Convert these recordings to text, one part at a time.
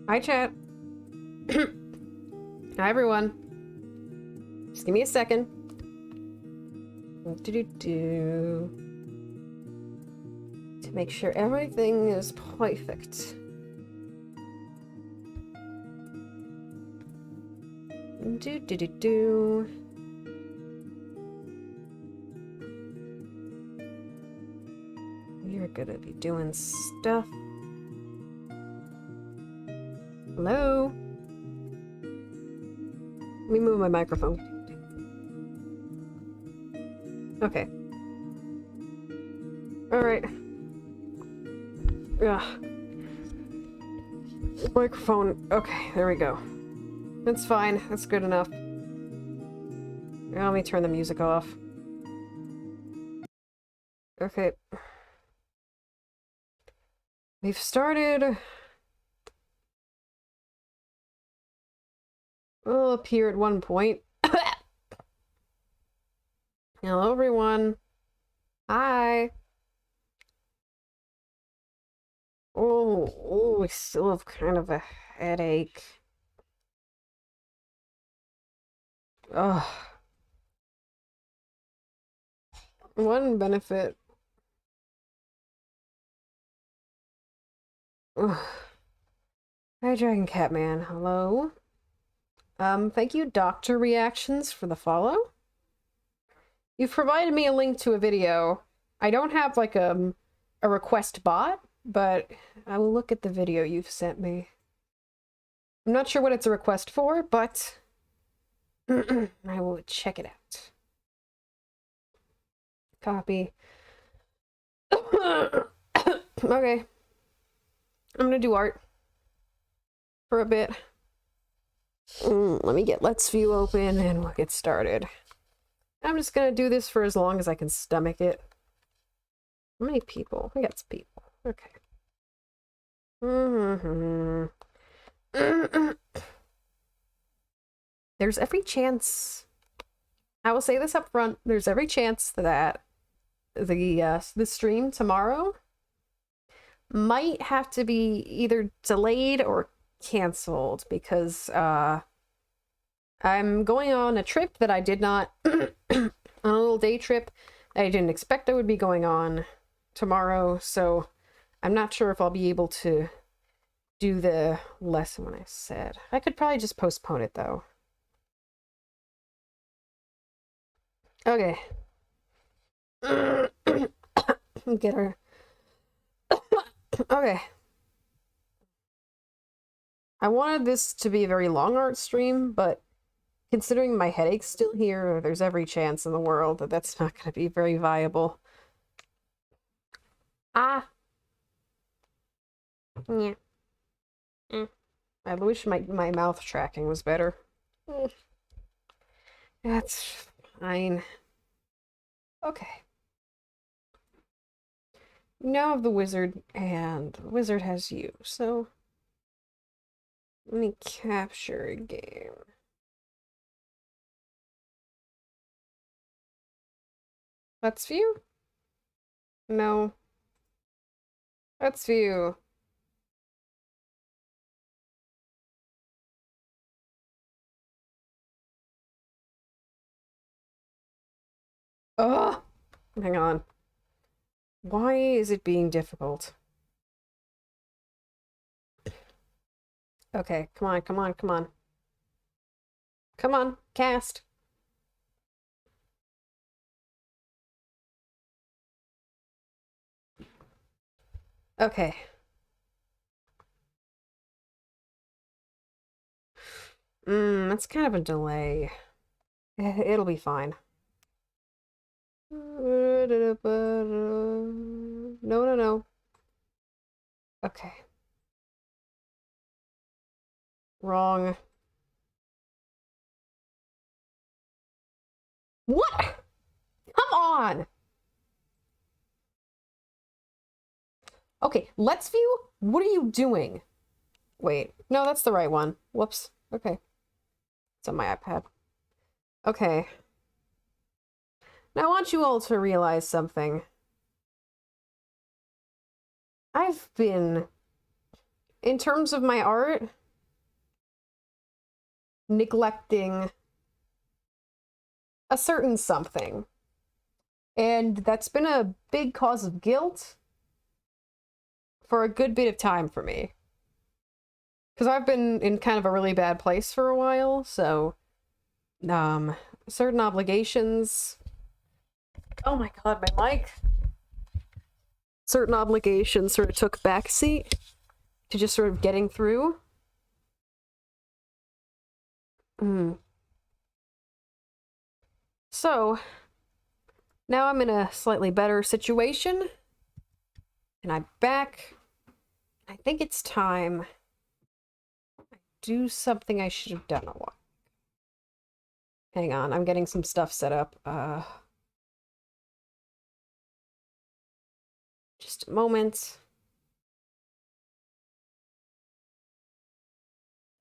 Hi, chat. Hi, everyone. Just give me a second. To make sure everything is perfect. You're gonna be doing stuff. Hello? Let me move my microphone. Okay. Alright. Ugh. Microphone. Okay, there we go. That's fine. That's good enough. Now let me turn the music off. Okay. We've started... We'll appear at one point. Hello, everyone. Hi. Oh, I still have kind of a headache. Ugh. One benefit. Ugh. Hi, Dragon Catman. Hello. Thank you, Doctor Reactions, for the follow. You've provided me a link to a video. I don't have, like, a request bot, but I will look at the video you've sent me. I'm not sure what it's a request for, but I will check it out. Copy. Okay. I'm gonna do art for a bit. Let me get Let's View open and we'll get started. I'm just gonna do this for as long as I can stomach it. How many people? We got some people. Okay. There's every chance, I will say this up front, there's every chance that the stream tomorrow might have to be either delayed or canceled because I'm going on a trip that I did not on a little day trip that I didn't expect I would be going on tomorrow, so I'm not sure if I'll be able to do the lesson when I said. I could probably just postpone it though. Okay. Get her. Okay. I wanted this to be a very long art stream, but considering my headache's still here, there's every chance in the world that that's not going to be very viable. Ah. Yeah. I wish my mouth tracking was better. That's fine. Okay. You now have the wizard, and the wizard has you, so let me capture a game. Let's view? No. Let's view. Ugh! Hang on. Why is it being difficult? Okay, come on, come on, come on. Come on, cast. Okay. That's kind of a delay. It'll be fine. No, no, no. Okay. Wrong. What? Come on! Okay, Let's View? What are you doing? Wait, no, that's the right one. Whoops. Okay. It's on my iPad. Okay. Now I want you all to realize something. I've been in terms of my art, neglecting a certain something. And that's been a big cause of guilt for a good bit of time for me. Because I've been in kind of a really bad place for a while, so certain obligations. Oh my god, my mic. Certain obligations sort of took backseat to just sort of getting through. So, now I'm in a slightly better situation. And I'm back. I think it's time I do something I should have done a while. Hang on, I'm getting some stuff set up. Just a moment.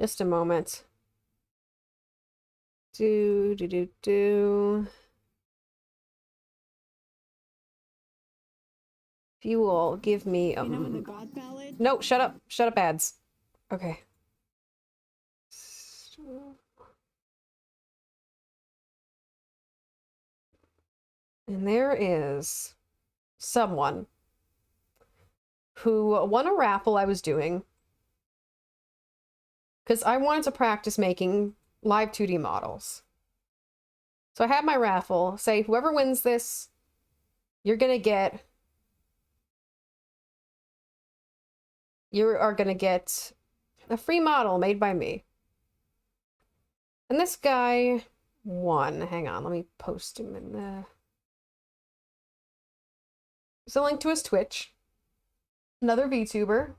Just a moment. Do. If you will give me no, shut up. Shut up, ads. Okay. And there is someone who won a raffle I was doing because I wanted to practice making live 2D models. So I had my raffle say, whoever wins this, you are gonna get a free model made by me. And this guy won. Hang on, let me post him in the... There's a link to his Twitch. Another VTuber.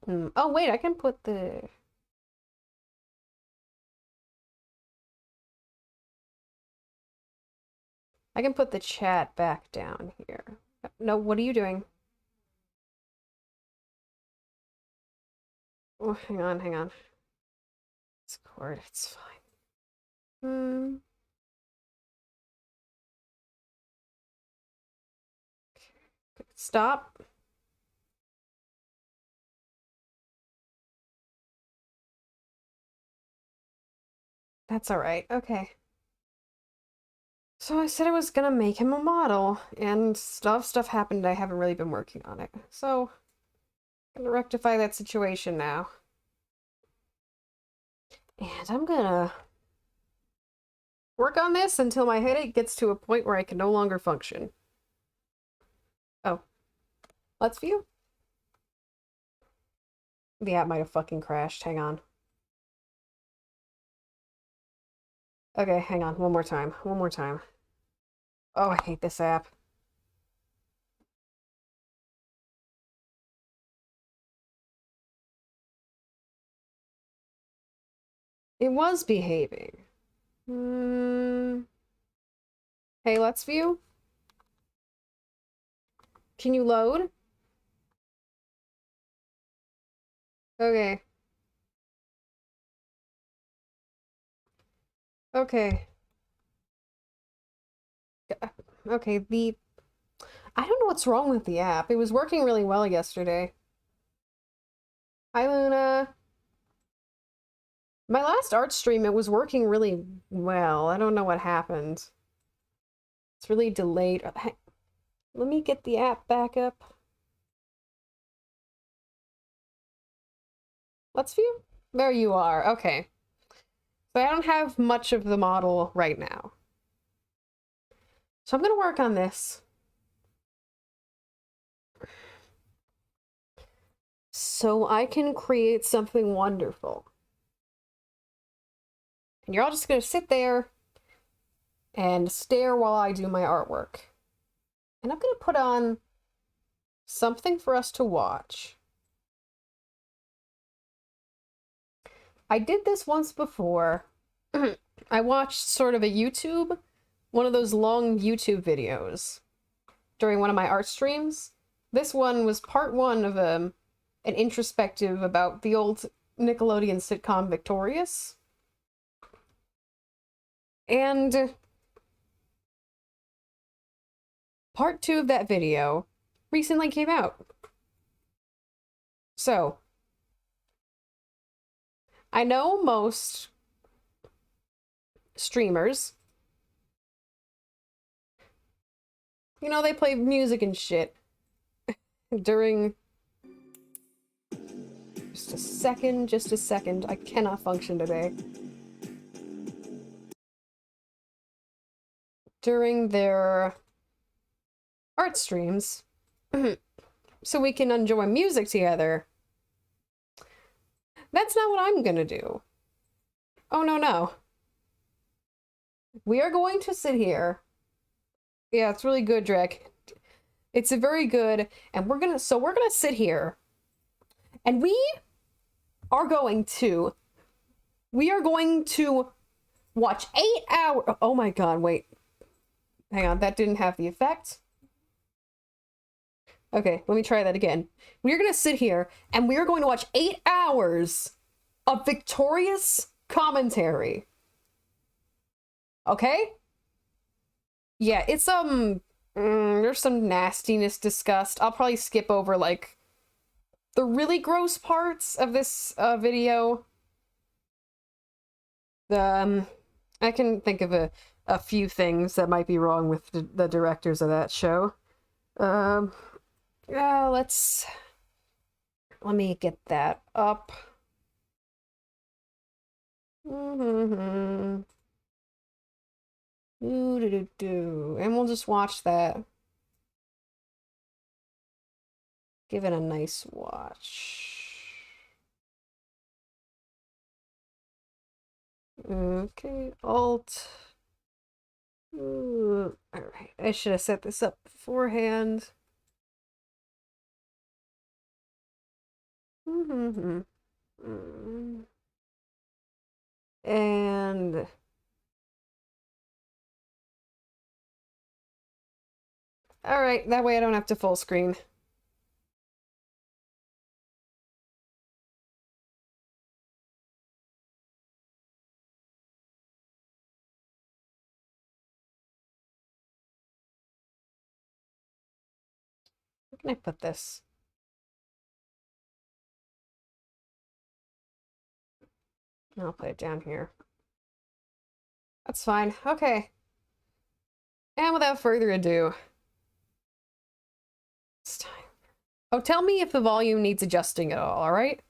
Oh, wait, I can put the... I can put the chat back down here. No, what are you doing? Oh, hang on. Discord, it's fine. Stop. That's alright, okay. So I said I was gonna make him a model, and stuff happened. I haven't really been working on it. So, I'm gonna rectify that situation now. And I'm gonna work on this until my headache gets to a point where I can no longer function. Oh. Let's view. The app might have fucking crashed. Hang on. Okay, hang on. One more time. Oh, I hate this app. It was behaving. Hey, let's view. Can you load? Okay. Okay. Okay, I don't know what's wrong with the app. It was working really well yesterday. Hi, Luna. My last art stream, it was working really well. I don't know what happened. It's really delayed. Let me get the app back up. Let's view. There you are. Okay. So I don't have much of the model right now. So I'm going to work on this. So I can create something wonderful. And you're all just going to sit there and stare while I do my artwork. And I'm going to put on something for us to watch. I did this once before. I watched sort of one of those long YouTube videos during one of my art streams. This one was part one of an introspective about the old Nickelodeon sitcom Victorious. And part two of that video recently came out. So, I know most streamers, you know, they play music and shit during... Just a second. I cannot function today. During their art streams, so we can enjoy music together. That's not what I'm gonna do. Oh, no, no. We are going to sit here. Yeah, it's really good, Drek. It's a very good, and we're gonna sit here, and we are going to watch 8 hours. Oh my god, wait. Hang on, that didn't have the effect. Okay, let me try that again. We're gonna sit here, and we're going to watch 8 hours of victorious commentary. Okay? Yeah, it's, there's some nastiness discussed. I'll probably skip over, like, the really gross parts of this, video. I can think of a few things that might be wrong with the directors of that show. Yeah, let me get that up. And we'll just watch that. Give it a nice watch. Okay, Alt. Alright, I should have set this up beforehand. And alright, that way I don't have to full screen. Where can I put this? I'll put it down here. That's fine. Okay. And without further ado, it's time. Oh, tell me if the volume needs adjusting at all, alright?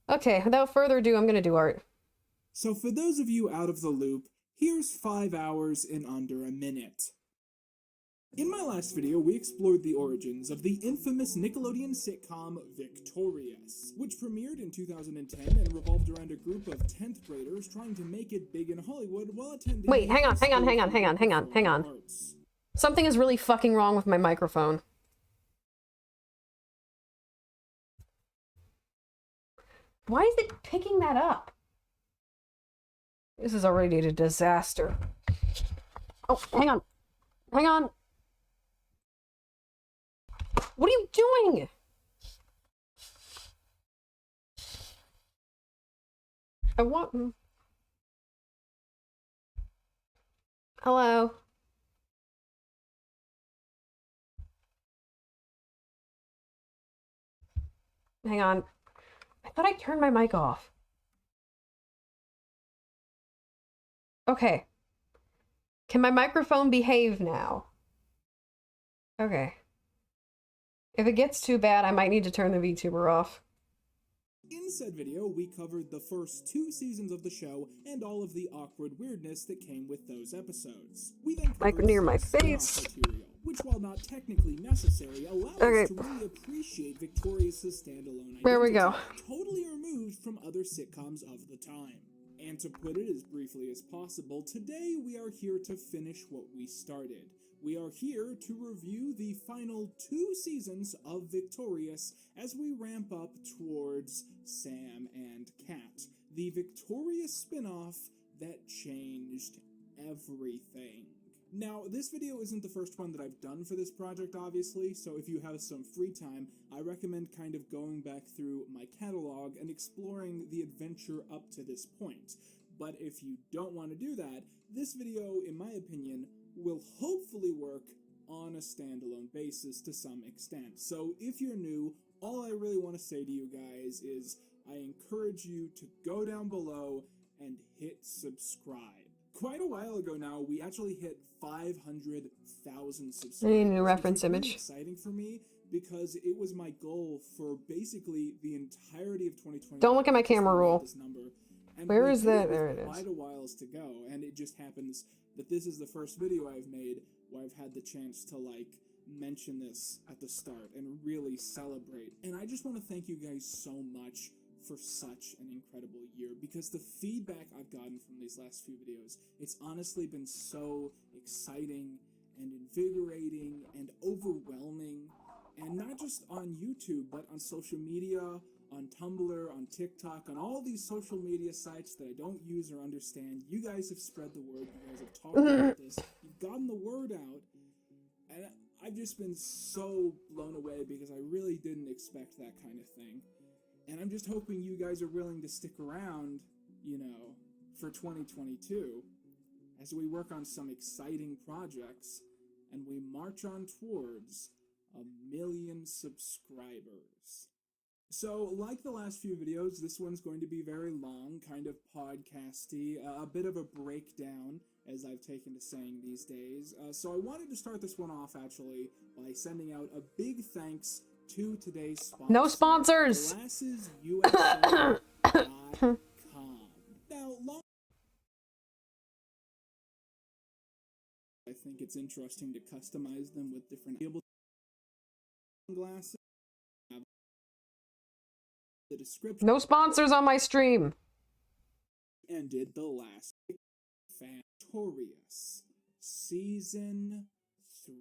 Okay, without further ado, I'm gonna do art. So for those of you out of the loop, here's 5 hours in under a minute. In my last video, we explored the origins of the infamous Nickelodeon sitcom Victorious, which premiered in 2010 and revolved around a group of 10th graders trying to make it big in Hollywood while attending... Wait, hang on. Arts. Something is really fucking wrong with my microphone. Why is it picking that up? This is already a disaster. Oh, hang on. Hang on. What are you doing? I want... Hello? Hang on. I thought I turned my mic off. Okay. Can my microphone behave now? Okay. If it gets too bad, I might need to turn the VTuber off. In said video, we covered the first 2 seasons of the show and all of the awkward weirdness that came with those episodes. We then covered Near my some face. spin-off material, which, while not technically necessary, allowed us to really appreciate Victorious' standalone identity, There we go. totally removed from other sitcoms of the time. And to put it as briefly as possible, today we are here to finish what we started. We are here to review the final 2 seasons of Victorious as we ramp up towards Sam and Cat, the Victorious spin-off that changed everything. Now, this video isn't the first one that I've done for this project, obviously, so if you have some free time, I recommend kind of going back through my catalog and exploring the adventure up to this point. But if you don't want to do that, this video, in my opinion, will hopefully work on a standalone basis to some extent. So if you're new, all I really want to say to you guys is I encourage you to go down below and hit subscribe. Quite a while ago now, we actually hit 500,000 subscribers. I need a new reference which was image. Really exciting for me because it was my goal for basically the entirety of 2020. Don't look at my camera roll. This number. And where is that? There it is. Quite a whiles to go, and it just happens that this is the first video I've made where I've had the chance to mention this at the start and really celebrate. And I just want to thank you guys so much for such an incredible year, because the feedback I've gotten from these last few videos, it's honestly been so exciting and invigorating and overwhelming, and not just on YouTube, but on social media, on Tumblr, on TikTok, on all these social media sites that I don't use or understand. You guys have spread the word, you guys have talked about this, you've gotten the word out, and I've just been so blown away because I really didn't expect that kind of thing. And I'm just hoping you guys are willing to stick around, for 2022 as we work on some exciting projects and we march on towards 1 million subscribers. So, like the last few videos, this one's going to be very long, kind of podcasty, a bit of a breakdown, as I've taken to saying these days. So I wanted to start this one off, actually, by sending out a big thanks to today's sponsor. No sponsors! GlassesUSA.com. Now, I think it's interesting to customize them with different glasses. The description. No sponsors on my stream. Ended the last Fantorious Season 3.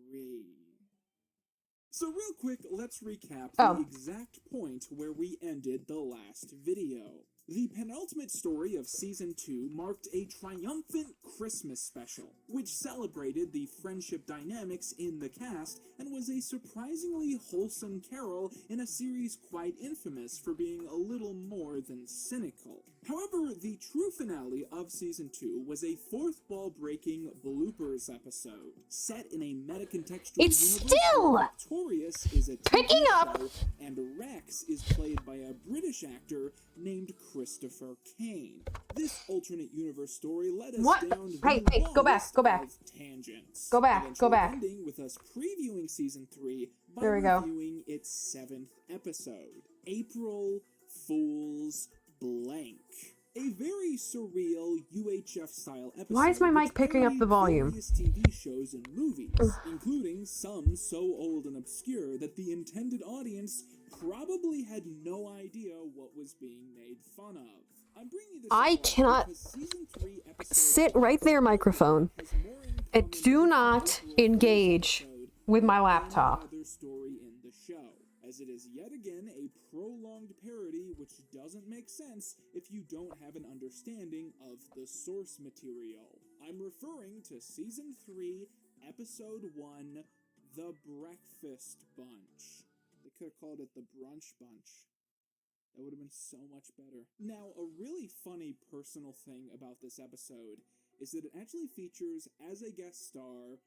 So real quick, let's recap the exact point where we ended the last video. The penultimate story of Season 2 marked a triumphant Christmas special, which celebrated the friendship dynamics in the cast and was a surprisingly wholesome carol in a series quite infamous for being a little more than cynical. However, the true finale of Season 2 was a fourth wall-breaking bloopers episode, set in a meta-contextual universe still where Victorious is a picking up, and Rex is played by a British actor named Christopher Kane. This alternate universe story led us down Hey, go back. Tangents. Go back. Ending with us previewing Season 3 by there we go. reviewing its 7th episode, April Fool's Blank. A very surreal UHF-style episode. Why is my mic picking up the volume? Various TV shows and movies, including some so old and obscure that the intended audience probably had no idea what was being made fun of. I'm bringing this I cannot sit right there, microphone, and do not engage with my laptop. Story in the show, as it is yet again a prolonged parody which doesn't make sense if you don't have an understanding of the source material. I'm referring to Season 3, Episode 1, The Breakfast Bunch. They could have called it The Brunch Bunch. That would have been so much better. Now, a really funny personal thing about this episode is that it actually features, as a guest star,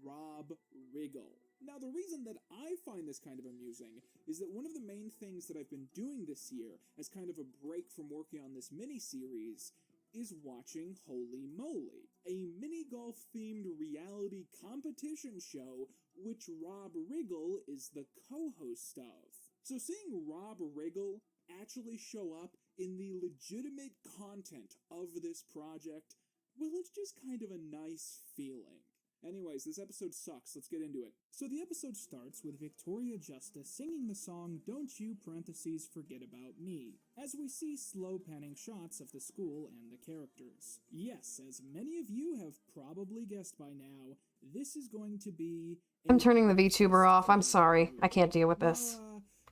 Rob Riggle. Now, the reason that I find this kind of amusing is that one of the main things that I've been doing this year, as kind of a break from working on this mini-series, is watching Holy Moly, a mini-golf-themed reality competition show which Rob Riggle is the co-host of. So seeing Rob Riggle actually show up in the legitimate content of this project, well, it's just kind of a nice feeling. Anyways, this episode sucks. Let's get into it. So the episode starts with Victoria Justice singing the song Don't You, Forget About Me, as we see slow panning shots of the school and the characters. Yes, as many of you have probably guessed by now, this is going to be... I'm turning the VTuber off. I'm sorry. I can't deal with this.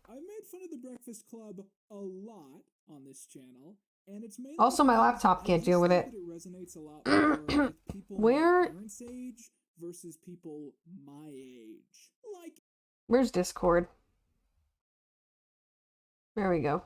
I've made fun of the Breakfast Club a lot on this channel, and it's mainly also my laptop can't deal with it. It resonates a lot more with people my parents' age versus people my age. Like, where's Discord? There we go.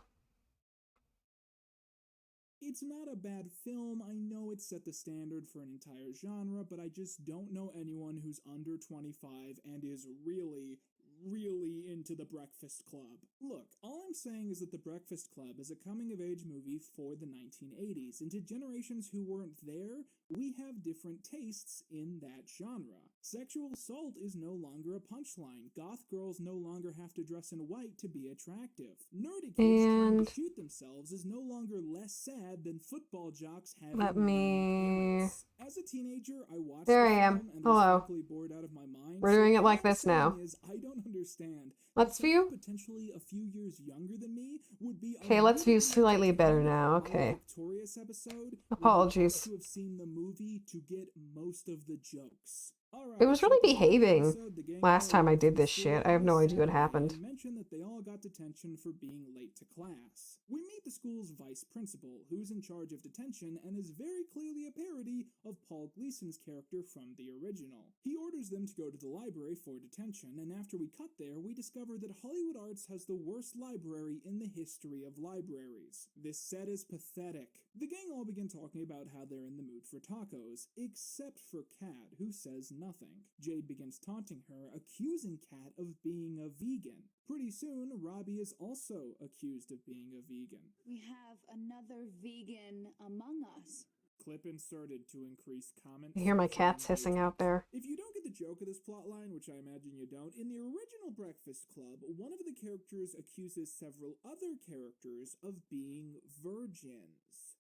It's not a bad film. I know it set the standard for an entire genre, but I just don't know anyone who's under 25 and is really, really to The Breakfast Club. Look, all I'm saying is that The Breakfast Club is a coming-of-age movie for the 1980s, and to generations who weren't there, we have different tastes in that genre. Sexual assault is no longer a punchline. Goth girls no longer have to dress in white to be attractive. Nerdy kids trying to shoot themselves is no longer less sad than football jocks having parents. As a teenager, I watched there the I am. film and Hello. was frankly bored out of my mind. We're doing it like this now. I don't understand. Let's view. Potentially a few years younger than me would be okay, let's view slightly better now. Okay. Victorious episode. Apologies. To have seen the movie to get most of the jokes. It was really behaving last time I did this shit. I have no idea what happened. Mentioned that they all got detention for being late to class. We meet the school's vice principal, who's in charge of detention and is very clearly a parody of Paul Gleason's character from the original. He orders them to go to the library for detention, and after we cut there, we discover that Hollywood Arts has the worst library in the history of libraries. This set is pathetic. The gang all begin talking about how they're in the mood for tacos, except for Kat, who says nothing. Jade begins taunting her, accusing Kat of being a vegan. Pretty soon, Robbie is also accused of being a vegan. We have another vegan among us. Clip inserted to increase comments. I hear my cats hissing out there. If you don't get the joke of this plotline, which I imagine you don't, in the original Breakfast Club, one of the characters accuses several other characters of being virgins.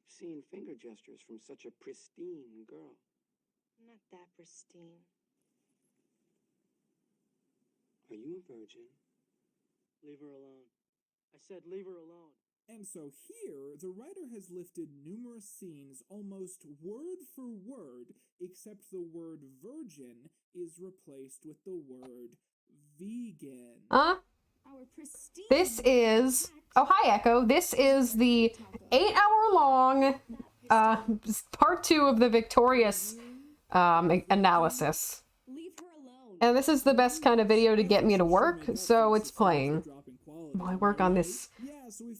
I've seen finger gestures from such a pristine girl. Not that pristine. Are you a virgin? Leave her alone. I said leave her alone. And so here, the writer has lifted numerous scenes almost word for word, except the word virgin is replaced with the word vegan. Our pristine. This is... Oh, hi, Echo. This is the 8-hour-long part 2 of the Victorious analysis. Leave her alone. And this is the best kind of video to get me to work, so it's playing while I work on this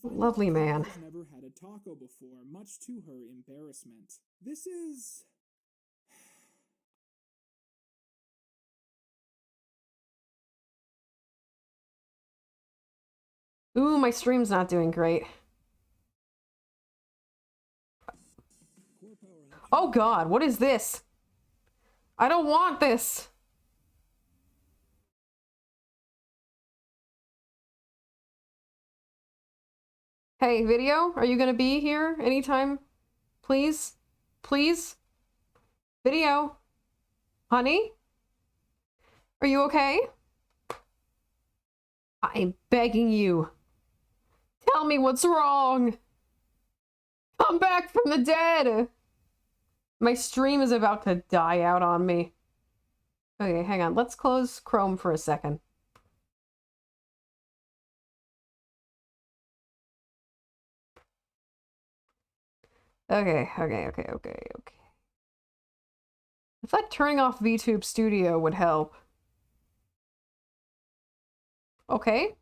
lovely man. Never had a taco before, much to her embarrassment. This is... Ooh, my stream's not doing great. Oh god, what is this? I don't want this! Hey, video, are you gonna be here anytime? Please? Please? Video? Honey? Are you okay? I'm begging you. Tell me what's wrong! Come back from the dead! My stream is about to die out on me. Okay, hang on. Let's close Chrome for a second. Okay. I thought turning off VTube Studio would help. Okay.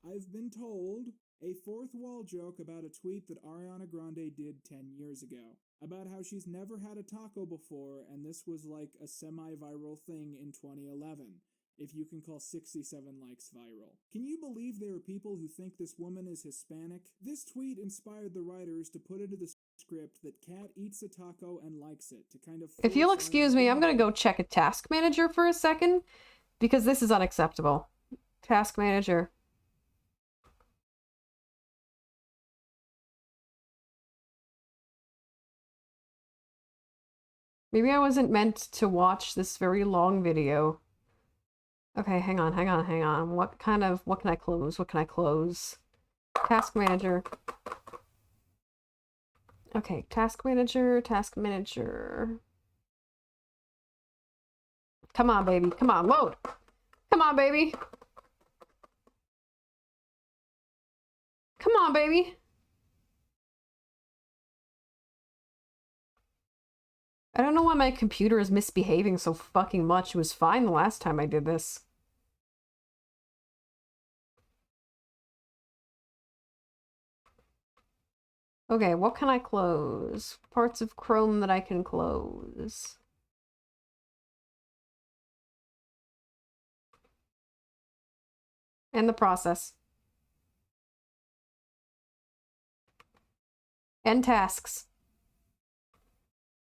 I've been told a fourth wall joke about a tweet that Ariana Grande did 10 years ago. About how she's never had a taco before, and this was like a semi-viral thing in 2011. If you can call 67 likes viral. Can you believe there are people who think this woman is Hispanic? This tweet inspired the writers to put into the script that Kat eats a taco and likes it, to kind of... If you'll excuse me, I'm gonna go check a task manager for a second, because this is unacceptable. Task manager. Maybe I wasn't meant to watch this very long video. Okay, hang on. What can I close? Task manager. Okay, task manager. Come on, baby. Come on, load. Come on, baby. Come on, baby. I don't know why my computer is misbehaving so fucking much. It was fine the last time I did this. Okay, what can I close? Parts of Chrome that I can close. End the process. End tasks.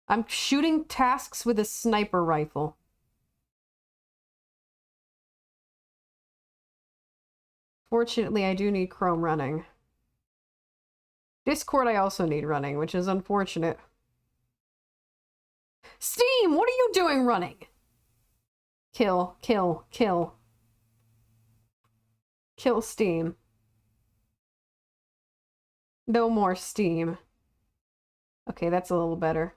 I'm shooting tasks with a sniper rifle. Fortunately, I do need Chrome running. Discord I also need running, which is unfortunate. Steam, what are you doing running? Kill, kill, kill. Kill Steam. No more Steam. Okay, that's a little better.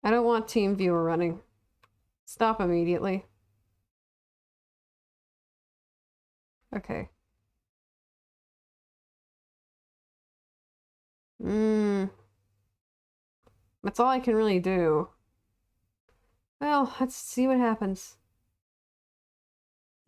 I don't want TeamViewer running. Stop immediately. Okay. That's all I can really do. Well, let's see what happens.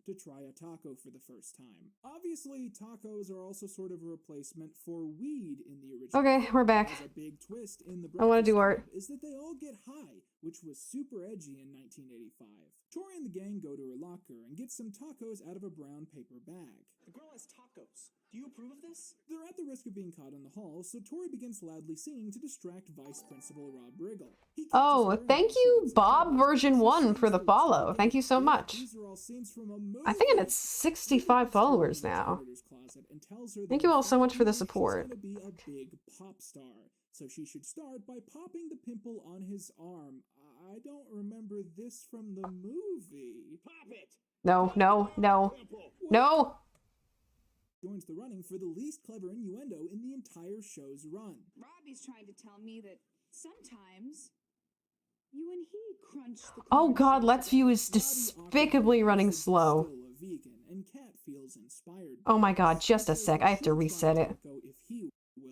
To try a taco for the first time. Obviously, tacos are also sort of a replacement for weed in the original. Okay, we're back. A big twist in the I want to do Breakfast art. Club is that they all get high, which was super edgy in 1985. Tori and the gang go to her locker and get some tacos out of a brown paper bag. The girl has tacos. Do you approve of this? They're at the risk of being caught in the hall, so Tori begins loudly singing to distract Vice Principal Rob Riggle. Oh, thank you, Bob version 1 for the follow. Thank you so much. I think I'm at 65 followers now. Thank you all so much for the support. Be a big pop star, so she should start by popping the pimple on his arm. I don't remember this from the movie. Pop it! No, no, no, no! Joins the running for the least clever innuendo in the entire show's run. Robbie's trying to tell me that sometimes you and he crunch the Oh corn god, chips Let's View together. is despicably running slow. Still a vegan, and Kat feels inspired. Oh my god, just a sec, I have to reset it.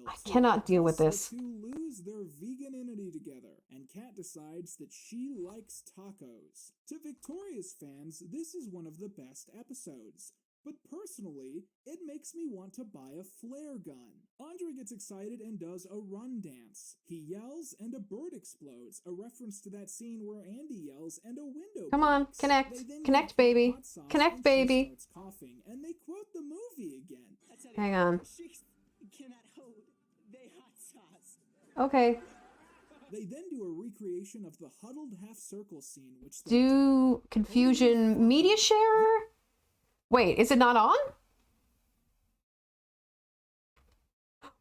I cannot deal with this. The two lose their veganity together, and Kat decides that she likes tacos. To Victoria's fans, this is one of the best episodes. But personally, it makes me want to buy a flare gun. Andre gets excited and does a run dance. He yells and a bird explodes, a reference to that scene where Andy yells and a window Come on, breaks. connect. They then Connect, get baby. hot sauce Connect, and she baby. starts coughing, and they quote the movie again. Hang on. She cannot hold the hot sauce. Okay. They then do a recreation of the huddled half-circle scene, which they Do Confusion Media Share? Wait, is it not on?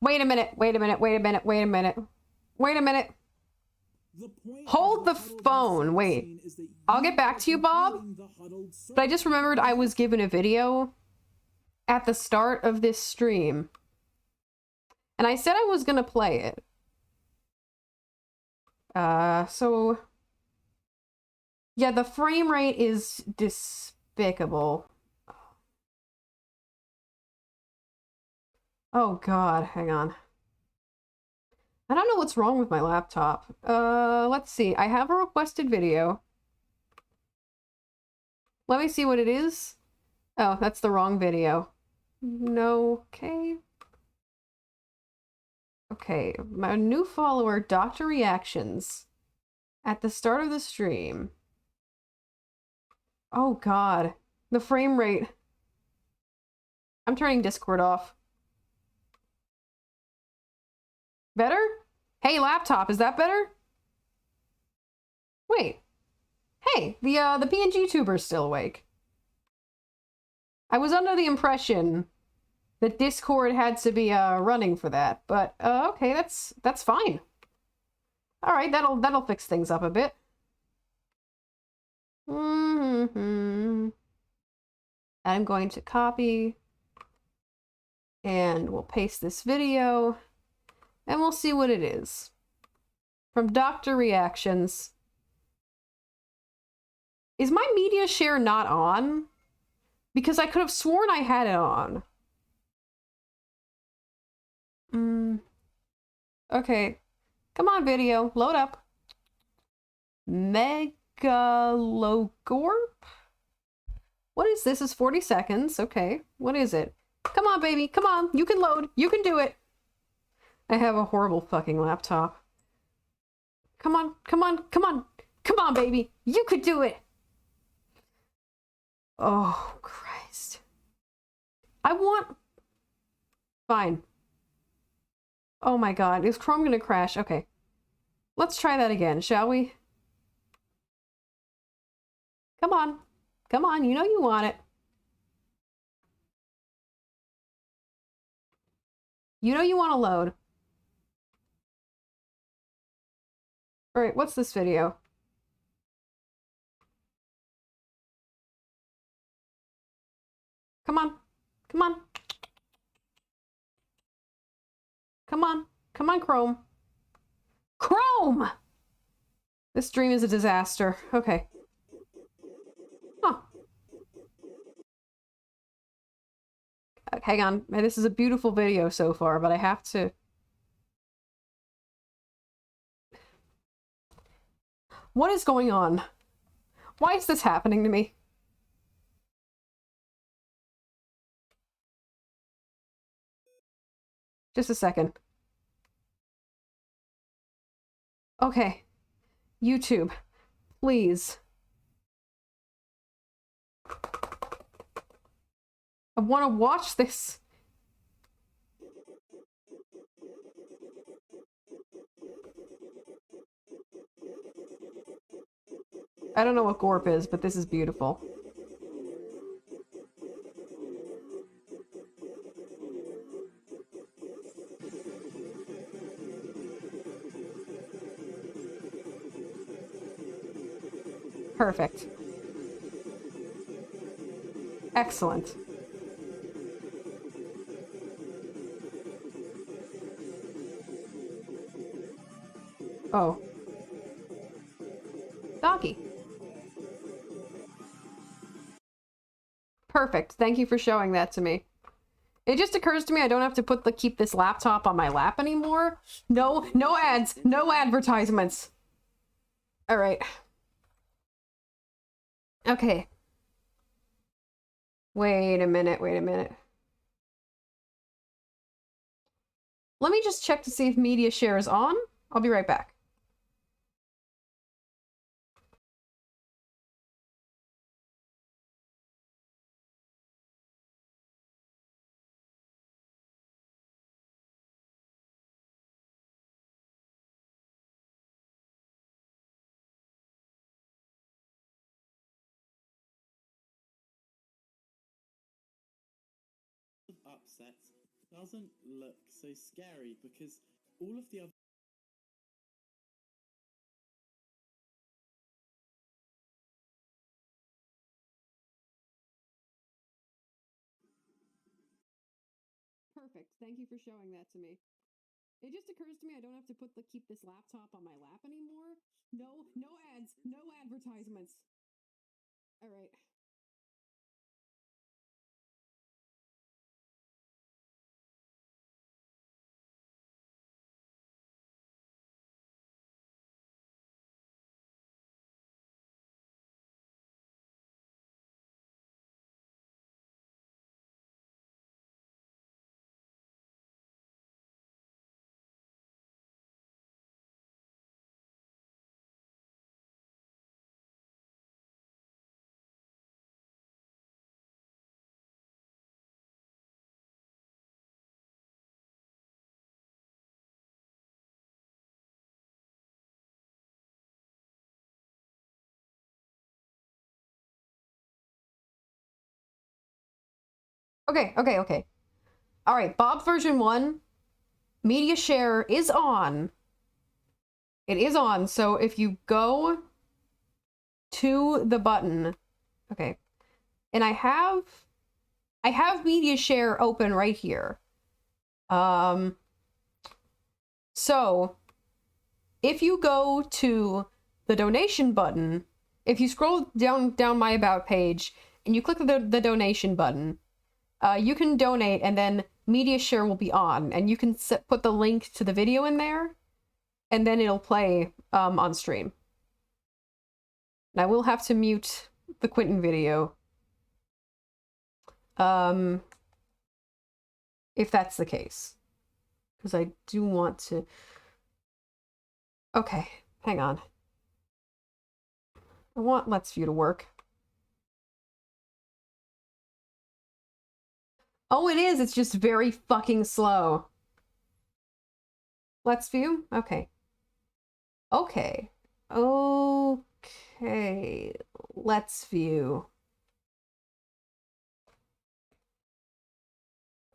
Wait a minute, wait a minute, wait a minute, wait a minute. Wait a minute. The point Hold of the huddled phone, half-circle wait. scene is that I'll get back are to you, Bob. completing the huddled But I circle. just remembered I was given a video at the start of this stream. And I said I was gonna play it. So... Yeah, the frame rate is despicable. Oh god, hang on. I don't know what's wrong with my laptop. Let's see. I have a requested video. Let me see what it is. Oh, that's the wrong video. No, okay. Okay, my new follower, Dr. Reactions, at the start of the stream. Oh god, the frame rate. I'm turning Discord off. Better? Hey, laptop, is that better? Wait. Hey, the PNG tuber's still awake. I was under the impression that Discord had to be running for that, but okay, that's fine. All right, that'll fix things up a bit. I'm going to copy and we'll paste this video and we'll see what it is. From Dr. Reactions. Is my media share not on? Because I could have sworn I had it on. Okay. Come on, video. Load up. Megalogorp? What is this? Is 40 seconds. Okay. What is it? Come on, baby. Come on. You can load. You can do it. I have a horrible fucking laptop. Come on. Come on. Come on. Come on, baby. You could do it. Oh, Christ. I want... Fine. Oh my god, is Chrome gonna crash? Okay. Let's try that again, shall we? Come on. Come on, you know you want it. You know you want to load. Alright, what's this video? Come on. Come on. Come on. Come on, Chrome. Chrome! This stream is a disaster. Okay. Huh. Hang on. This is a beautiful video so far, but I have to... What is going on? Why is this happening to me? Just a second. Okay. YouTube, please. I want to watch this. I don't know what Gorp is, but this is beautiful. Perfect. Excellent. Oh. Doggy. Perfect. Thank you for showing that to me. It just occurs to me I don't have to keep this laptop on my lap anymore. No ads, no advertisements. All right. Okay. Wait a minute. Let me just check to see if media share is on. I'll be right back. Upset doesn't look so scary because all of the other Perfect. Thank you for showing that to me. It just occurs to me I don't have to keep this laptop on my lap anymore. No ads, no advertisements. All right. Okay. All right, Bob version 1, media share is on. It is on, so if you go to the button, okay, and I have media share open right here. So if you go to the donation button, if you scroll down my about page and you click the donation button, you can donate and then media share will be on, and you can put the link to the video in there, and then it'll play on stream. And I will have to mute the Quentin video. If that's the case. Because I do want to... Okay, hang on. I want Let's View to work. Oh, it is. It's just very fucking slow. Let's view? Okay. Okay. Okay. Let's view.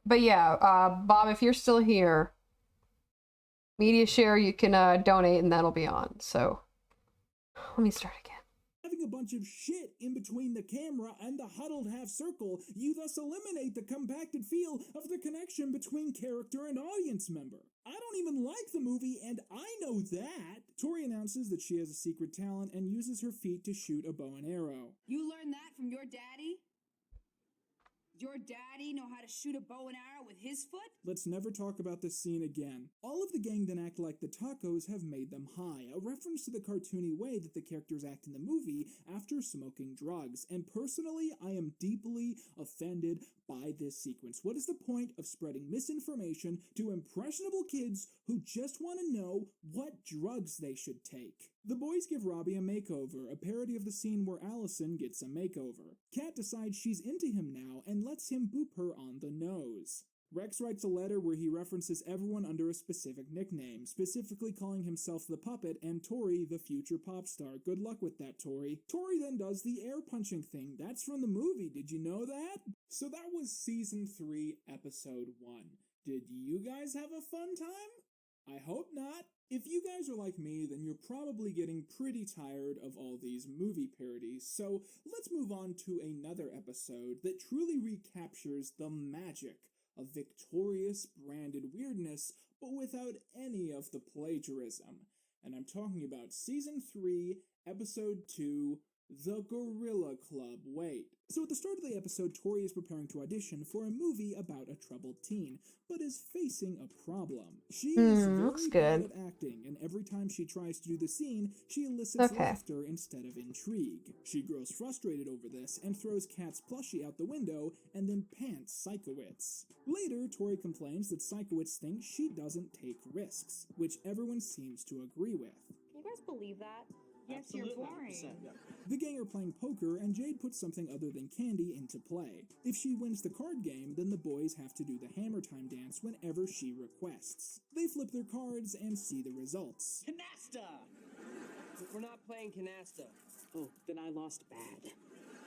But yeah, Bob, if you're still here, media share, you can donate and that'll be on. So let me start again. Having a bunch of shit in between the camera and the huddled half circle, you thus eliminate the compacted feel of the connection between character and audience member. I don't even like the movie, and I know that. Tori announces that she has a secret talent and uses her feet to shoot a bow and arrow. You learned that from your daddy? Your daddy know how to shoot a bow and arrow with his foot? Let's never talk about this scene again. All of the gang then act like the tacos have made them high, a reference to the cartoony way that the characters act in the movie after smoking drugs. And personally, I am deeply offended by this sequence. What is the point of spreading misinformation to impressionable kids who just want to know what drugs they should take? The boys give Robbie a makeover, a parody of the scene where Allison gets a makeover. Kat decides she's into him now and lets him boop her on the nose. Rex writes a letter where he references everyone under a specific nickname, specifically calling himself the Puppet and Tori the future pop star. Good luck with that, Tori. Tori then does the air punching thing. That's from the movie. Did you know that? So that was Season 3, Episode 1. Did you guys have a fun time? I hope not. If you guys are like me, then you're probably getting pretty tired of all these movie parodies, so let's move on to another episode that truly recaptures the magic of Victorious branded weirdness, but without any of the plagiarism. And I'm talking about Season 3, Episode 2, The Gorilla Club. Wait. So at the start of the episode, Tori is preparing to audition for a movie about a troubled teen, but is facing a problem. She is looks very good. bad at acting, and every time she tries to do the scene, she elicits laughter instead of intrigue. She grows frustrated over this and throws Kat's plushie out the window and then pants Sikowitz. Later, Tori complains that Sikowitz thinks she doesn't take risks, which everyone seems to agree with. Can you guys believe that? Yes, you're boring. The gang are playing poker, and Jade puts something other than candy into play. If she wins the card game, then the boys have to do the hammer time dance whenever she requests. They flip their cards and see the results. Canasta! We're not playing canasta. Oh, then I lost bad.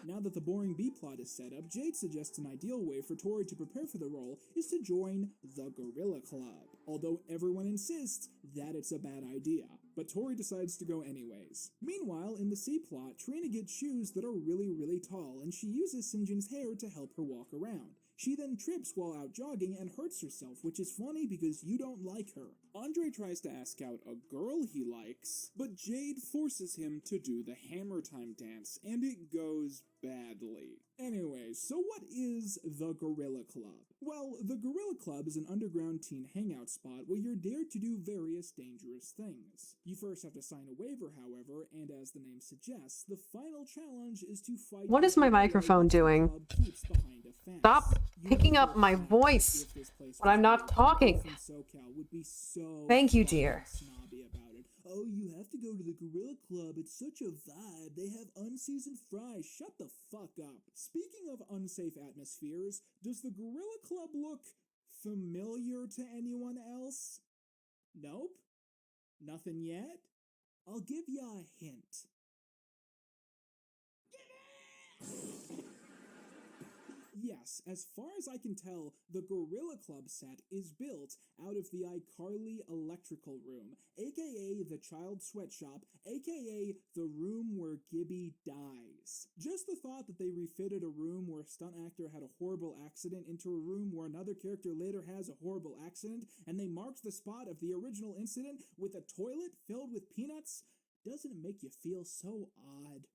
Now that the boring B-plot is set up, Jade suggests an ideal way for Tori to prepare for the role is to join the Gorilla Club, although everyone insists that it's a bad idea. But Tori decides to go anyways. Meanwhile, in the C-plot, Trina gets shoes that are really tall, and she uses St. John's hair to help her walk around. She then trips while out jogging and hurts herself, which is funny because you don't like her. Andre tries to ask out a girl he likes, but Jade forces him to do the hammer time dance, and it goes badly. Anyway, so what is the Gorilla Club? Well, the Gorilla Club is an underground teen hangout spot where you're dared to do various dangerous things. You first have to sign a waiver, however, and as the name suggests, the final challenge is to fight... What is my microphone doing? Stop picking up my voice when I'm not talking. Thank you, dear. Oh, you have to go to the Gorilla Club. It's such a vibe. They have unseasoned fries. Shut the fuck up. Speaking of unsafe atmospheres, does the Gorilla Club look familiar to anyone else? Nope. Nothing yet? I'll give ya a hint. Yes, as far as I can tell, the Gorilla Club set is built out of the iCarly electrical room, aka the child sweatshop, aka the room where Gibby dies. Just the thought that they refitted a room where a stunt actor had a horrible accident into a room where another character later has a horrible accident, and they marked the spot of the original incident with a toilet filled with peanuts, doesn't it make you feel so odd?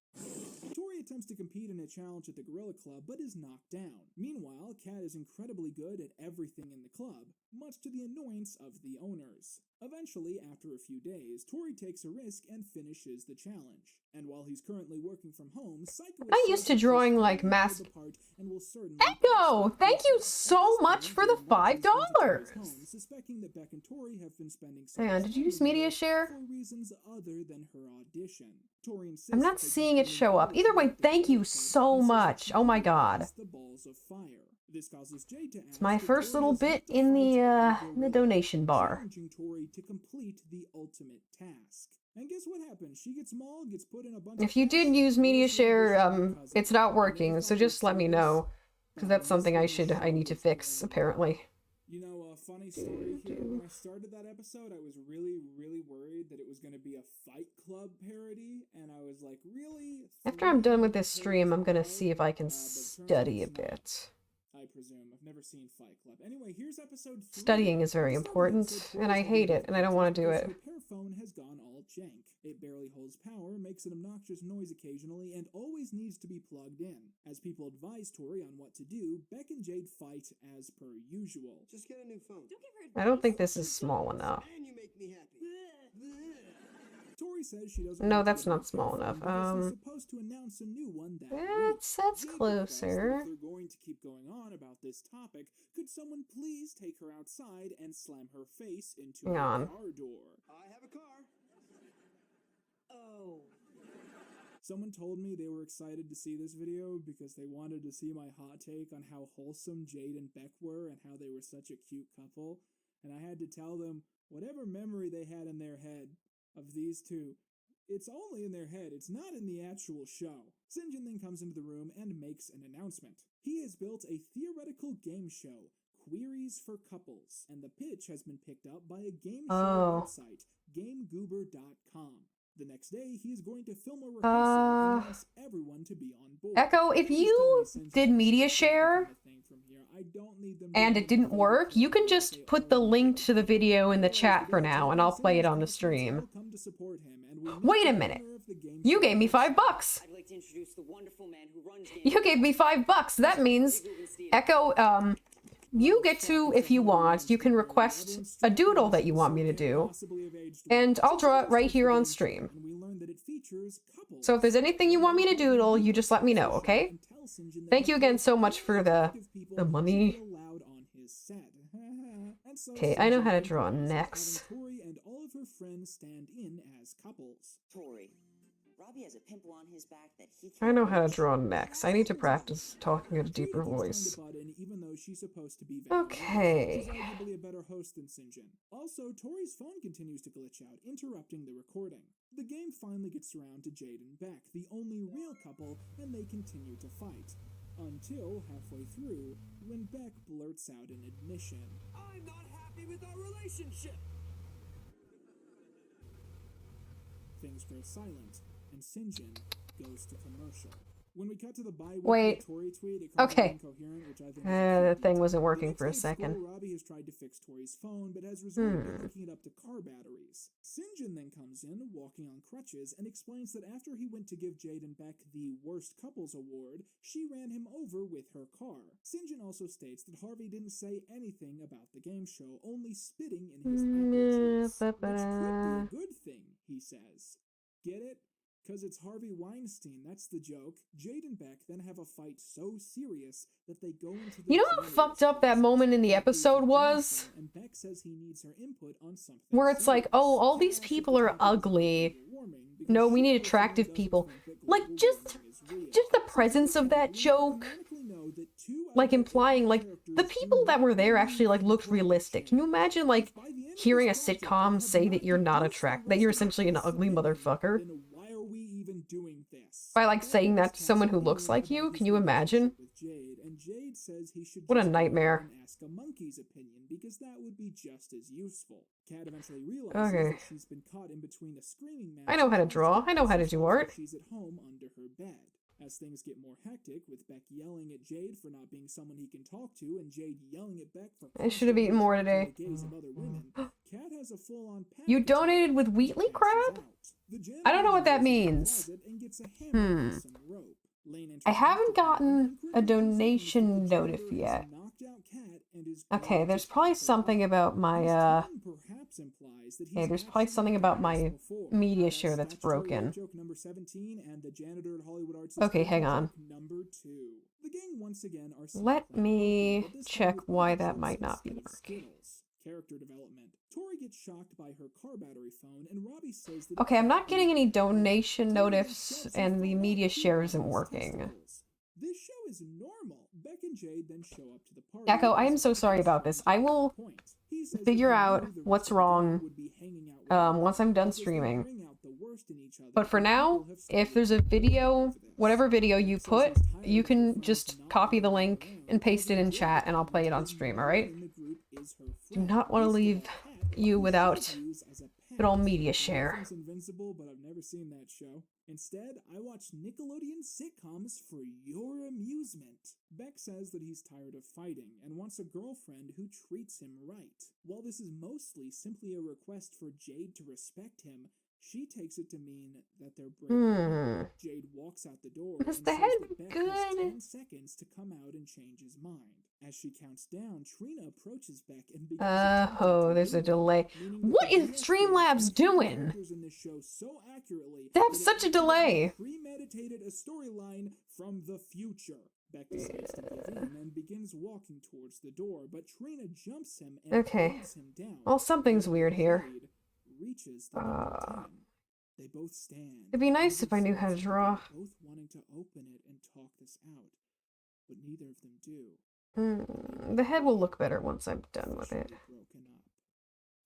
Tori attempts to compete in a challenge at the Gorilla Club, but is knocked down. Meanwhile, Kat is incredibly good at everything in the club, much to the annoyance of the owners. Eventually, after a few days, Tori takes a risk and finishes the challenge. And while he's currently working from home, I'm not used to drawing like and will certainly Echo, thank you so much for the $5. suspecting that Beck and Tori have been spending Hang on, did you use media share? for reasons other than her audition. Tori insists I'm not that seeing it Beck show up. Either way, thank you so much. Oh my god. the balls of fire. This causes Jade to It's my first little bit in the donation bar. challenging Tori to complete the ultimate task. And guess what happens? She gets mauled, gets put in a bunch If you did use media share, it's not working, so just let me know. Because that's something I need to fix, apparently. You know, a funny story here, when I started that episode, I was really, really worried that it was going to be a Fight Club parody, and I was like, really? After I'm done with this stream, I'm gonna see if I can study a bit. I presume. I've never seen Fight Club. Anyway, here's episode 3. Studying is very important, and I hate it, and I don't want to do it. Her repair phone has gone all jank. It barely holds power, makes an obnoxious noise occasionally, and always needs to be plugged in. As people advise Tori on what to do, Beck and Jade fight as per usual. Just get a new phone. I don't think this is small enough. And you make me happy. Tori says she doesn't No, want to that's get not a small phone enough. because they're supposed to announce a new one that week. That's Jade requests that closer. if they're going to keep going on about this topic, could someone please take her outside and slam her face into Hang a on. car door? I have a car. Oh. Someone told me they were excited to see this video because they wanted to see my hot take on how wholesome Jade and Beck were and how they were such a cute couple. And I had to tell them whatever memory they had in their head of these two, it's only in their head, it's not in the actual show. Sinjin then comes into the room and makes an announcement. He has built a theoretical game show, Queries for Couples, and the pitch has been picked up by a game show website, GameGoober.com. The next day, he is going to film a rehearsal and ask everyone to be on board. Echo, if you did media share and it didn't work, you can just put the link to the video in the chat for now, and I'll play it on the stream. Wait a minute. You gave me $5. I'd like to introduce the wonderful man who runs You gave me $5. That means, Echo, you get to, if you want, you can request a doodle that you want me to do, and I'll draw it right here on stream. So if there's anything you want me to doodle, you just let me know, okay? Thank you again so much for the money. Okay, I know how to draw next. Tori and all of her friends stand in as couples. Tori. Robbie has a pimple on his back that he I know how to draw next. I need to practice talking at a deeper voice. Okay. She's arguably a better host than Sinjin. Also, Tori's phone continues to glitch out, interrupting the recording. The game finally gets around to Jade and Beck, the only real couple, and they continue to fight. Until halfway through, when Beck blurts out an admission. I'm not happy with our relationship. Things grow silent, and Sinjin goes to commercial. When we cut to the Wait. Tori tweet, it comes Okay. incoherent, which I think The thing wasn't working The for a next day at second. school, Robbie has tried to fix Tori's phone, but has resorted to hooking it up to car batteries. Sinjin then comes in, walking on crutches, and explains that after he went to give Jade and Beck the Worst Couples Award, she ran him over with her car. Sinjin also states that Harvey didn't say anything about the game show, only spitting in his apple juice, which could be a good thing, he says. Get it? Because it's Harvey Weinstein, that's the joke. Jade and Beck then have a fight so serious that they go into the You know how fucked up that moment in the episode was? And Beck says he needs her input on something Where it's like, oh, all these people are ugly. No, we need attractive people. Like, just the presence of that joke, like, implying, like, the people that were there actually, like, looked realistic. Can you imagine, like, hearing a sitcom say that you're not attractive, that you're essentially an ugly motherfucker? Why are we even doing this? By, like, saying that to someone who looks like you? Can you imagine? Jade says he should What a just nightmare. go and ask a monkey's opinion because that would be just as useful. Kat eventually realizes Okay. that she's been caught in between a screaming match. I know how to draw. I know how to do art. She's at home under her bed. As things get more hectic, with Beck yelling at Jade for not being someone he can talk to, and Jade yelling at Beck for I should have eaten more constantly today. the gaze of other women, Kat has a full-on panic You attack donated with and Wheatley passes crab? out. The janitor I don't know what that goes into the means. closet and gets a hammer and some rope. Lane enters I haven't after her gotten and a quickly donation discovers that the notif janitor yet. has knocked out Kat and is Okay, going there's to probably kill her. something about my, His tone perhaps implies that he's there's probably actually something about done my this before. media That's share that's statutory broken. joke number 17 and the janitor at Hollywood Arts. Okay, hang on. Number 2. The gang once again are Let me but this time check with why packages that might not be instead of working. Skittles. Character development. Tori gets shocked by her car battery phone, and Robbie says that Okay, I'm not getting any donation Tori then notifs, shoves and her the phone media up to share isn't Robbie's working. testicles. This show is normal. Beck and Jade then show up to the party. Echo, I am so sorry about this. I will figure out what's wrong once I'm done streaming. But for now, if there's a video, whatever video you put, you can just copy the link and paste it in chat and I'll play it on stream, alright? Do not want to leave you without good old media share. Invincible, but I've never seen that show. Instead, I watch Nickelodeon sitcoms for your amusement. Beck says that he's tired of fighting and wants a girlfriend who treats him right. While this is mostly simply a request for Jade to respect him, she takes it to mean that they're breaking up. Jade walks out the door Was and the says head that Beck good? has 10 seconds to come out and change his mind. As she counts down, Trina approaches Beck and begins Oh, there's a delay. What is Streamlabs doing? They have such a delay. Premeditated a storyline from the future. Beck decides to give in and begins walking towards the door, but Trina jumps him and pulls him down. Well, something's weird here. Reaches the number 10. They both stand. It'd be nice if I knew how to draw. Both wanting to open it and talk this out, but neither of them do. The head will look better once I'm done with it. Broken up.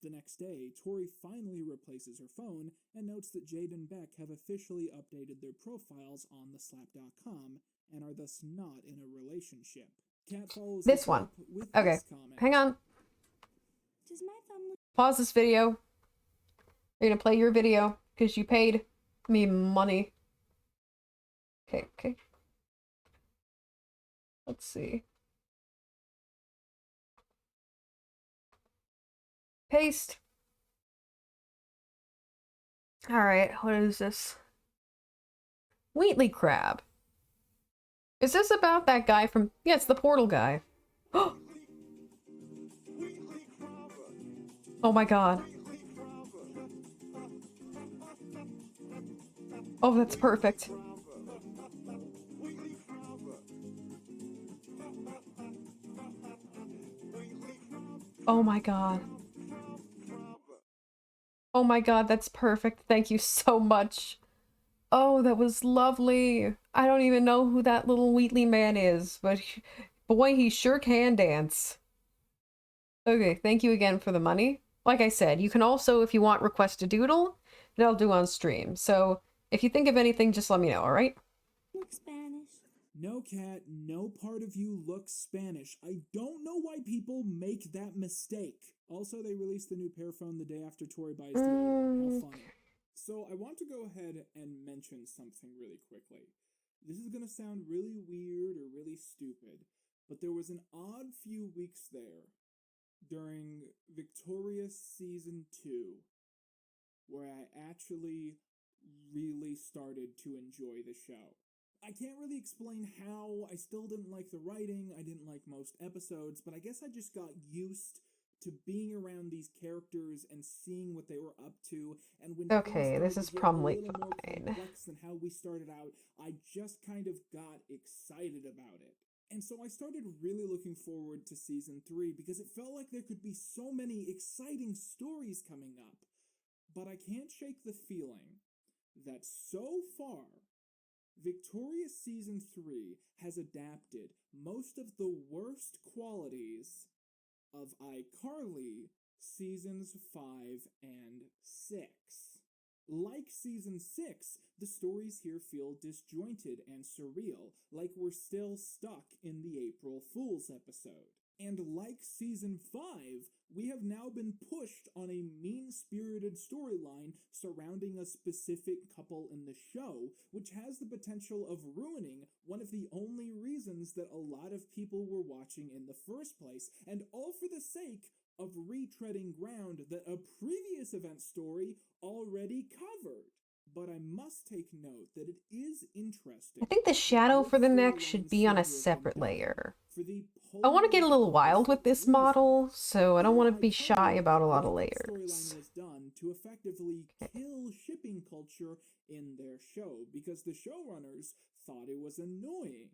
The next day, Tori finally replaces her phone and notes that Jade and Beck have officially updated their profiles on theslap.com and are thus not in a relationship. Kat follows This one. up with Okay, this comment. hang on. Does my thumb look Pause this video. You're gonna play your video because you paid me money. Okay. Let's see. Paste. Alright, what is this? Wheatley crab. Is this about that guy from... Yeah, it's the portal guy. Oh my god. Oh, that's perfect. Oh my god. Oh my god, that's perfect. Thank you so much. Oh, that was lovely. I don't even know who that little Wheatley man is, but boy, he sure can dance. Okay, thank you again for the money. Like I said, you can also, if you want, request a doodle that I'll do on stream. So, if you think of anything, just let me know, alright? Spanish? No, Kat, no part of you looks Spanish. I don't know why people make that mistake. Also, they released the new Pearphone the day after Tori buys the other. How funny. So, I want to go ahead and mention something really quickly. This is gonna sound really weird or really stupid, but there was an odd few weeks there during Victorious Season 2 where I actually really started to enjoy the show. I can't really explain how. I still didn't like the writing, I didn't like most episodes, but I guess I just got used to being around these characters and seeing what they were up to, and when Okay, this is probably a little more fine. complex than how we started out, I just kind of got excited about it. And so I started really looking forward to Season 3 because it felt like there could be so many exciting stories coming up. But I can't shake the feeling that so far, Victorious Season 3 has adapted most of the worst qualities of iCarly Seasons 5 and 6. Like Season 6, the stories here feel disjointed and surreal, like we're still stuck in the April Fool's episode. And like Season 5, we have now been pushed on a mean-spirited storyline surrounding a specific couple in the show, which has the potential of ruining one of the only reasons that a lot of people were watching in the first place, and all for the sake of retreading ground that a previous event story already covered. But I must take note that it is interesting. I think the shadow for the neck should be on a separate layer. I want to get a little wild with this model, so I don't want to be shy about a lot of layers. to effectively kill shipping culture in their show because the showrunners thought it was annoying.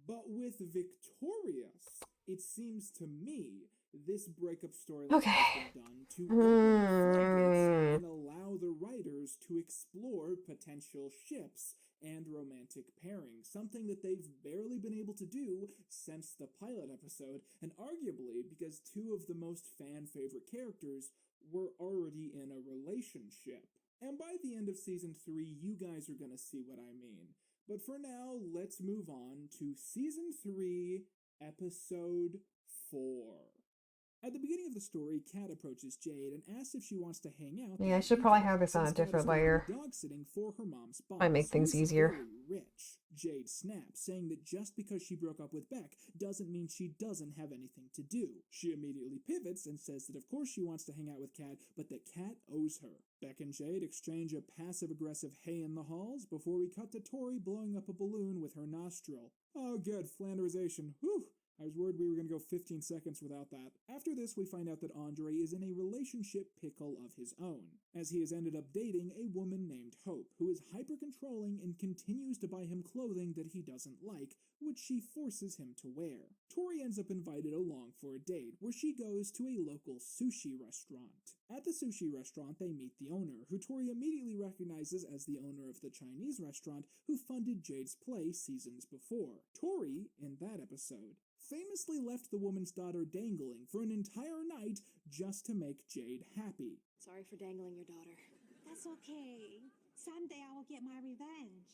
But with Victorious, it seems to me this breakup storyline Okay. has been done to open the floodgates and allow the writers to explore potential ships and romantic pairings, something that they've barely been able to do since the pilot episode, and arguably because two of the most fan-favorite characters were already in a relationship. And by the end of season 3, you guys are gonna see what I mean. But for now, let's move on to season 3, episode 4. At the beginning of the story, Kat approaches Jade and asks if she wants to hang out. Yeah, I should probably have this on a since Kat is different going to be layer. dog-sitting for her mom's boss, Might make things who's easier. very rich. Jade snaps, saying that just because she broke up with Beck doesn't mean she doesn't have anything to do. She immediately pivots and says that of course she wants to hang out with Kat, but that Kat owes her. Beck and Jade exchange a passive-aggressive hey in the halls before we cut to Tori blowing up a balloon with her nostril. Oh good, Flanderization. Whew! I was worried we were going to go 15 seconds without that. After this, we find out that Andre is in a relationship pickle of his own, as he has ended up dating a woman named Hope, who is hyper-controlling and continues to buy him clothing that he doesn't like, which she forces him to wear. Tori ends up invited along for a date, where she goes to a local sushi restaurant. At the sushi restaurant, they meet the owner, who Tori immediately recognizes as the owner of the Chinese restaurant who funded Jade's play seasons before. Tori, in that episode, famously left the woman's daughter dangling for an entire night just to make Jade happy. Sorry for dangling your daughter. That's okay. Someday I will get my revenge.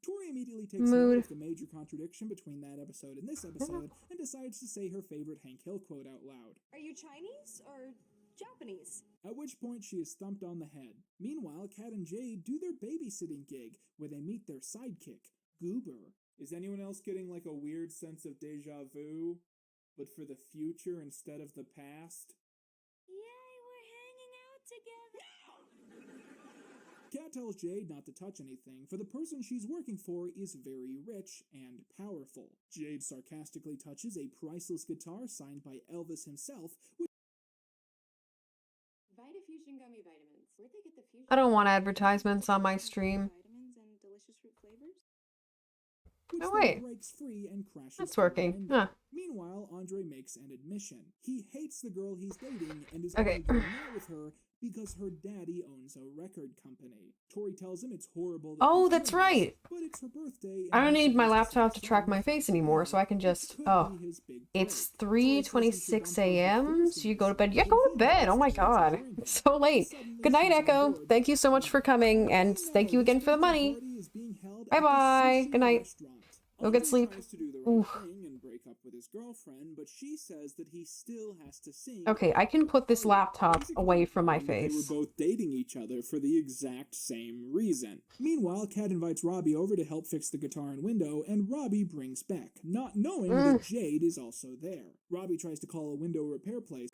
Tori immediately takes note of the major contradiction between that episode and this episode and decides to say her favorite Hank Hill quote out loud. Are you Chinese or Japanese? At which point she is thumped on the head. Meanwhile, Kat and Jade do their babysitting gig where they meet their sidekick, Goober. Is anyone else getting like a weird sense of deja vu, but for the future instead of the past? Yay, we're hanging out together. Kat tells Jade not to touch anything, for the person she's working for is very rich and powerful. Jade sarcastically touches a priceless guitar signed by Elvis himself, which Vitafusion gummy vitamins. Where'd they get the fusion? I don't want advertisements on my stream. Vitamins and delicious fruit flavors. Oh wait, breaks free and crashes that's through the working. window. Huh. Meanwhile, Andre makes an admission. He hates the girl he's dating and is Okay. only going out with her because her daddy owns a record company. Tori tells him it's horrible. Oh, he's that's doing this, right. But it's her birthday. I don't and need my he's laptop to supposed track my have face fun. anymore, so I can just... Could Oh, be his big it's break. Tori says he should 3:26 bump her a.m. before So you go to bed. season Yeah, go to 3, bed. Oh my and god. join him. It's so late. Suddenly, Good night, she's on Echo. board. Thank you so much for coming, and thank you again for the money. Party is being held Bye at the bye. sushi Good night. restaurant. Go get Andre sleep. tries to do the right Oof. thing and break up with his girlfriend, but she says that he still has to sing. Okay, I can put this laptop Basically away from my implying that face. They were both dating each other for the exact same reason. Meanwhile, Kat invites Robbie over to help fix the guitar and window, and Robbie brings Beck, not knowing that Jade is also there. Robbie tries to call a window repair place.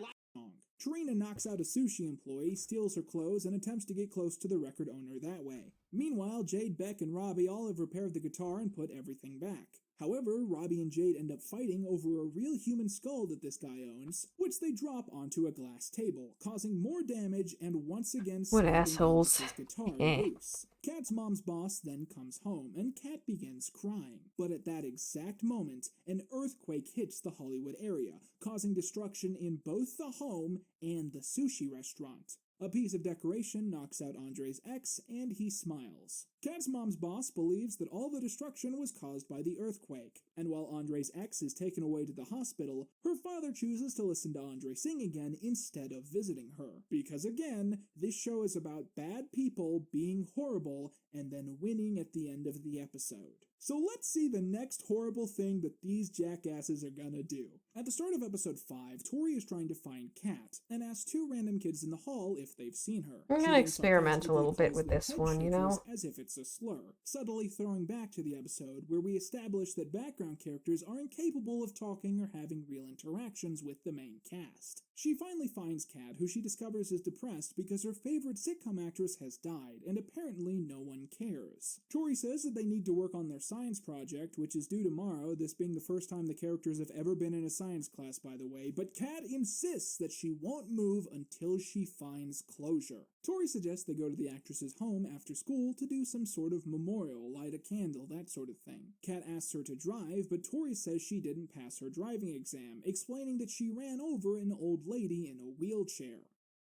Trina knocks out a sushi employee, steals her clothes, and attempts to get close to the record owner that way. Meanwhile, Jade, Beck, and Robbie all have repaired the guitar and put everything back. However, Robbie and Jade end up fighting over a real human skull that this guy owns, which they drop onto a glass table, causing more damage and once again What snapping assholes. Elvis's guitar Eh. loose. Kat's mom's boss then comes home, and Kat begins crying. But at that exact moment, an earthquake hits the Hollywood area, causing destruction in both the home and the sushi restaurant. A piece of decoration knocks out Andre's ex, and he smiles. Kat's mom's boss believes that all the destruction was caused by the earthquake, and while Andre's ex is taken away to the hospital, her father chooses to listen to Andre sing again instead of visiting her. Because again, this show is about bad people being horrible and then winning at the end of the episode. So let's see the next horrible thing that these jackasses are gonna do. At the start of episode 5, Tori is trying to find Kat, and asks two random kids in the hall if they've seen her. I'm She gonna then experiment a little sarcastically bit with calls them this one, you head know? shakers as if it's a slur, subtly throwing back to the episode where we establish that background characters are incapable of talking or having real interactions with the main cast. She finally finds Kat, who she discovers is depressed because her favorite sitcom actress has died, and apparently no one cares. Tori says that they need to work on their science project, which is due tomorrow, this being the first time the characters have ever been in a science class, by the way, but Kat insists that she won't move until she finds closure. Tori suggests they go to the actress's home after school to do some sort of memorial, light a candle, that sort of thing. Kat asks her to drive, but Tori says she didn't pass her driving exam, explaining that she ran over an old lady in a wheelchair.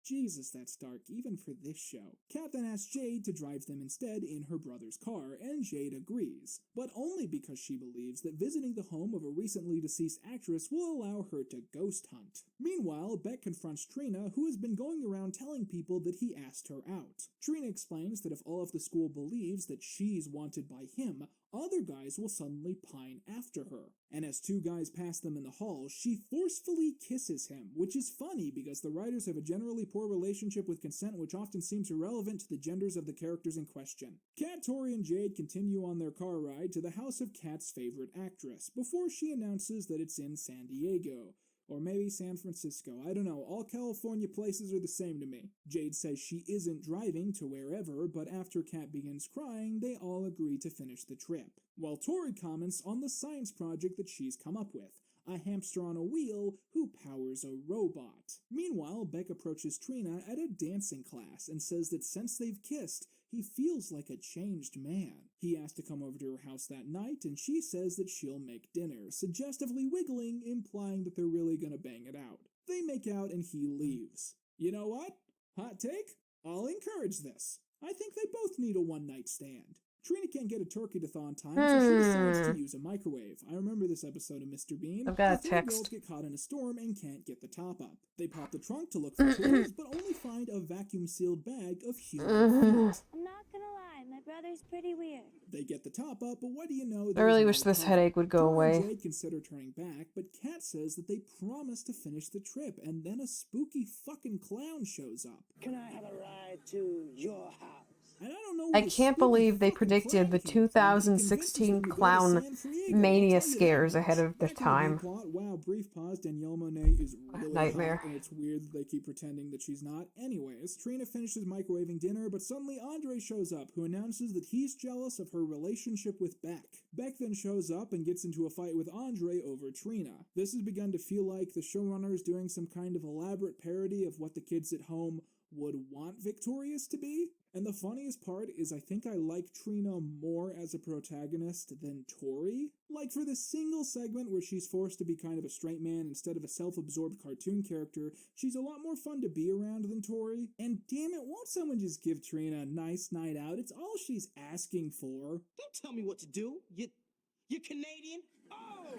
Jesus, that's dark, even for this show. Kat then asks Jade to drive them instead in her brother's car, and Jade agrees, but only because she believes that visiting the home of a recently deceased actress will allow her to ghost hunt. Meanwhile, Beck confronts Trina, who has been going around telling people that he asked her out. Trina explains that if all of the school believes that she's wanted by him, other guys will suddenly pine after her. And as two guys pass them in the hall, she forcefully kisses him, which is funny because the writers have a generally poor relationship with consent which often seems irrelevant to the genders of the characters in question. Kat, Tori, and Jade continue on their car ride to the house of Kat's favorite actress, before she announces that it's in San Diego. Or maybe San Francisco, I don't know, all California places are the same to me. Jade says she isn't driving to wherever, but after Kat begins crying, they all agree to finish the trip. While Tori comments on the science project that she's come up with, a hamster on a wheel who powers a robot. Meanwhile, Beck approaches Trina at a dancing class and says that since they've kissed, he feels like a changed man. He asks to come over to her house that night, and she says that she'll make dinner, suggestively wiggling, implying that they're really gonna bang it out. They make out and he leaves. You know what? Hot take? I'll encourage this. I think they both need a one-night stand. Trina can't get a turkey to thaw in time, so she decides to use a microwave. I remember this episode of Mr. Bean. I've got a The three text. girls get caught in a storm and can't get the top up. They pop the trunk to look for tools, but only find a vacuum-sealed bag of human feet. I'm not gonna lie, my brother's pretty weird. They get the top up, but what do you know? I really there's wish no this cover. headache would go Tori and away. Jade consider turning back, but Kat says that they promised to finish the trip, and then a spooky fucking clown shows up. Can I have a ride to your house? And I don't know I where the can't spooky believe they fucking predicted the clown came from, but he 2016 convinces them to go to clown San Diego, I'll mania tell you that scares much. ahead of their Back to the time. main plot, wow, brief pause, Danielle Monáe is really Nightmare. hot, and it's weird that they keep pretending that she's not. Anyways, Trina finishes microwaving dinner, but suddenly Andre shows up, who announces that he's jealous of her relationship with Beck. Beck then shows up and gets into a fight with Andre over Trina. This has begun to feel like the showrunner is doing some kind of elaborate parody of what the kids at home would want Victorious to be. And the funniest part is I think I like Trina more as a protagonist than Tori. Like for the single segment where she's forced to be kind of a straight man instead of a self-absorbed cartoon character, she's a lot more fun to be around than Tori. And damn it, won't someone just give Trina a nice night out? It's all she's asking for. Don't tell me what to do. You're Canadian? Oh!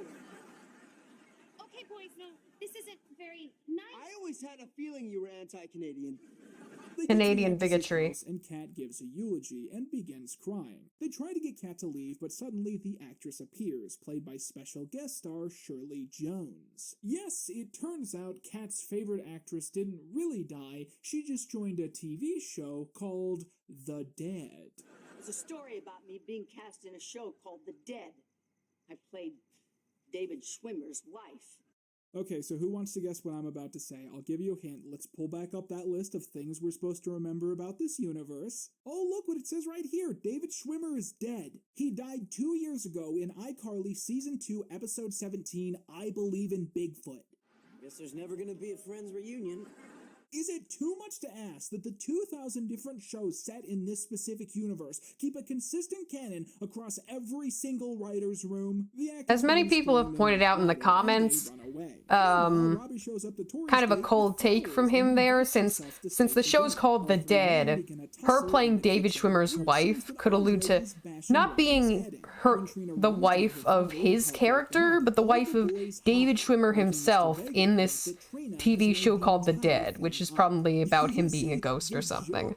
Okay, boys, no, this isn't very nice. I always had a feeling you were anti-Canadian. They get to the Canadian actress's bigotry. house, and Kat gives a eulogy and begins crying. They try to get Kat to leave, but suddenly the actress appears, played by special guest star Shirley Jones. Yes, it turns out Kat's favorite actress didn't really die, she just joined a TV show called The Dead. It's a story about me being cast in a show called The Dead. I played David Schwimmer's wife. Okay, so who wants to guess what I'm about to say? I'll give you a hint. Let's pull back up that list of things we're supposed to remember about this universe. Oh, look what it says right here. David Schwimmer is dead. He died 2 years ago in iCarly Season 2, Episode 17, I Believe in Bigfoot. Guess there's never gonna be a Friends reunion. Is it too much to ask that the 2,000 different shows set in this specific universe keep a consistent canon across every single writer's room? As many people have pointed out in the comments, kind of a cold take from him there, since the show's called The Dead, her playing David Schwimmer's wife could allude to not being the wife of his character, but the wife of David Schwimmer himself in this TV show called The Dead, which is probably about him being a ghost or something.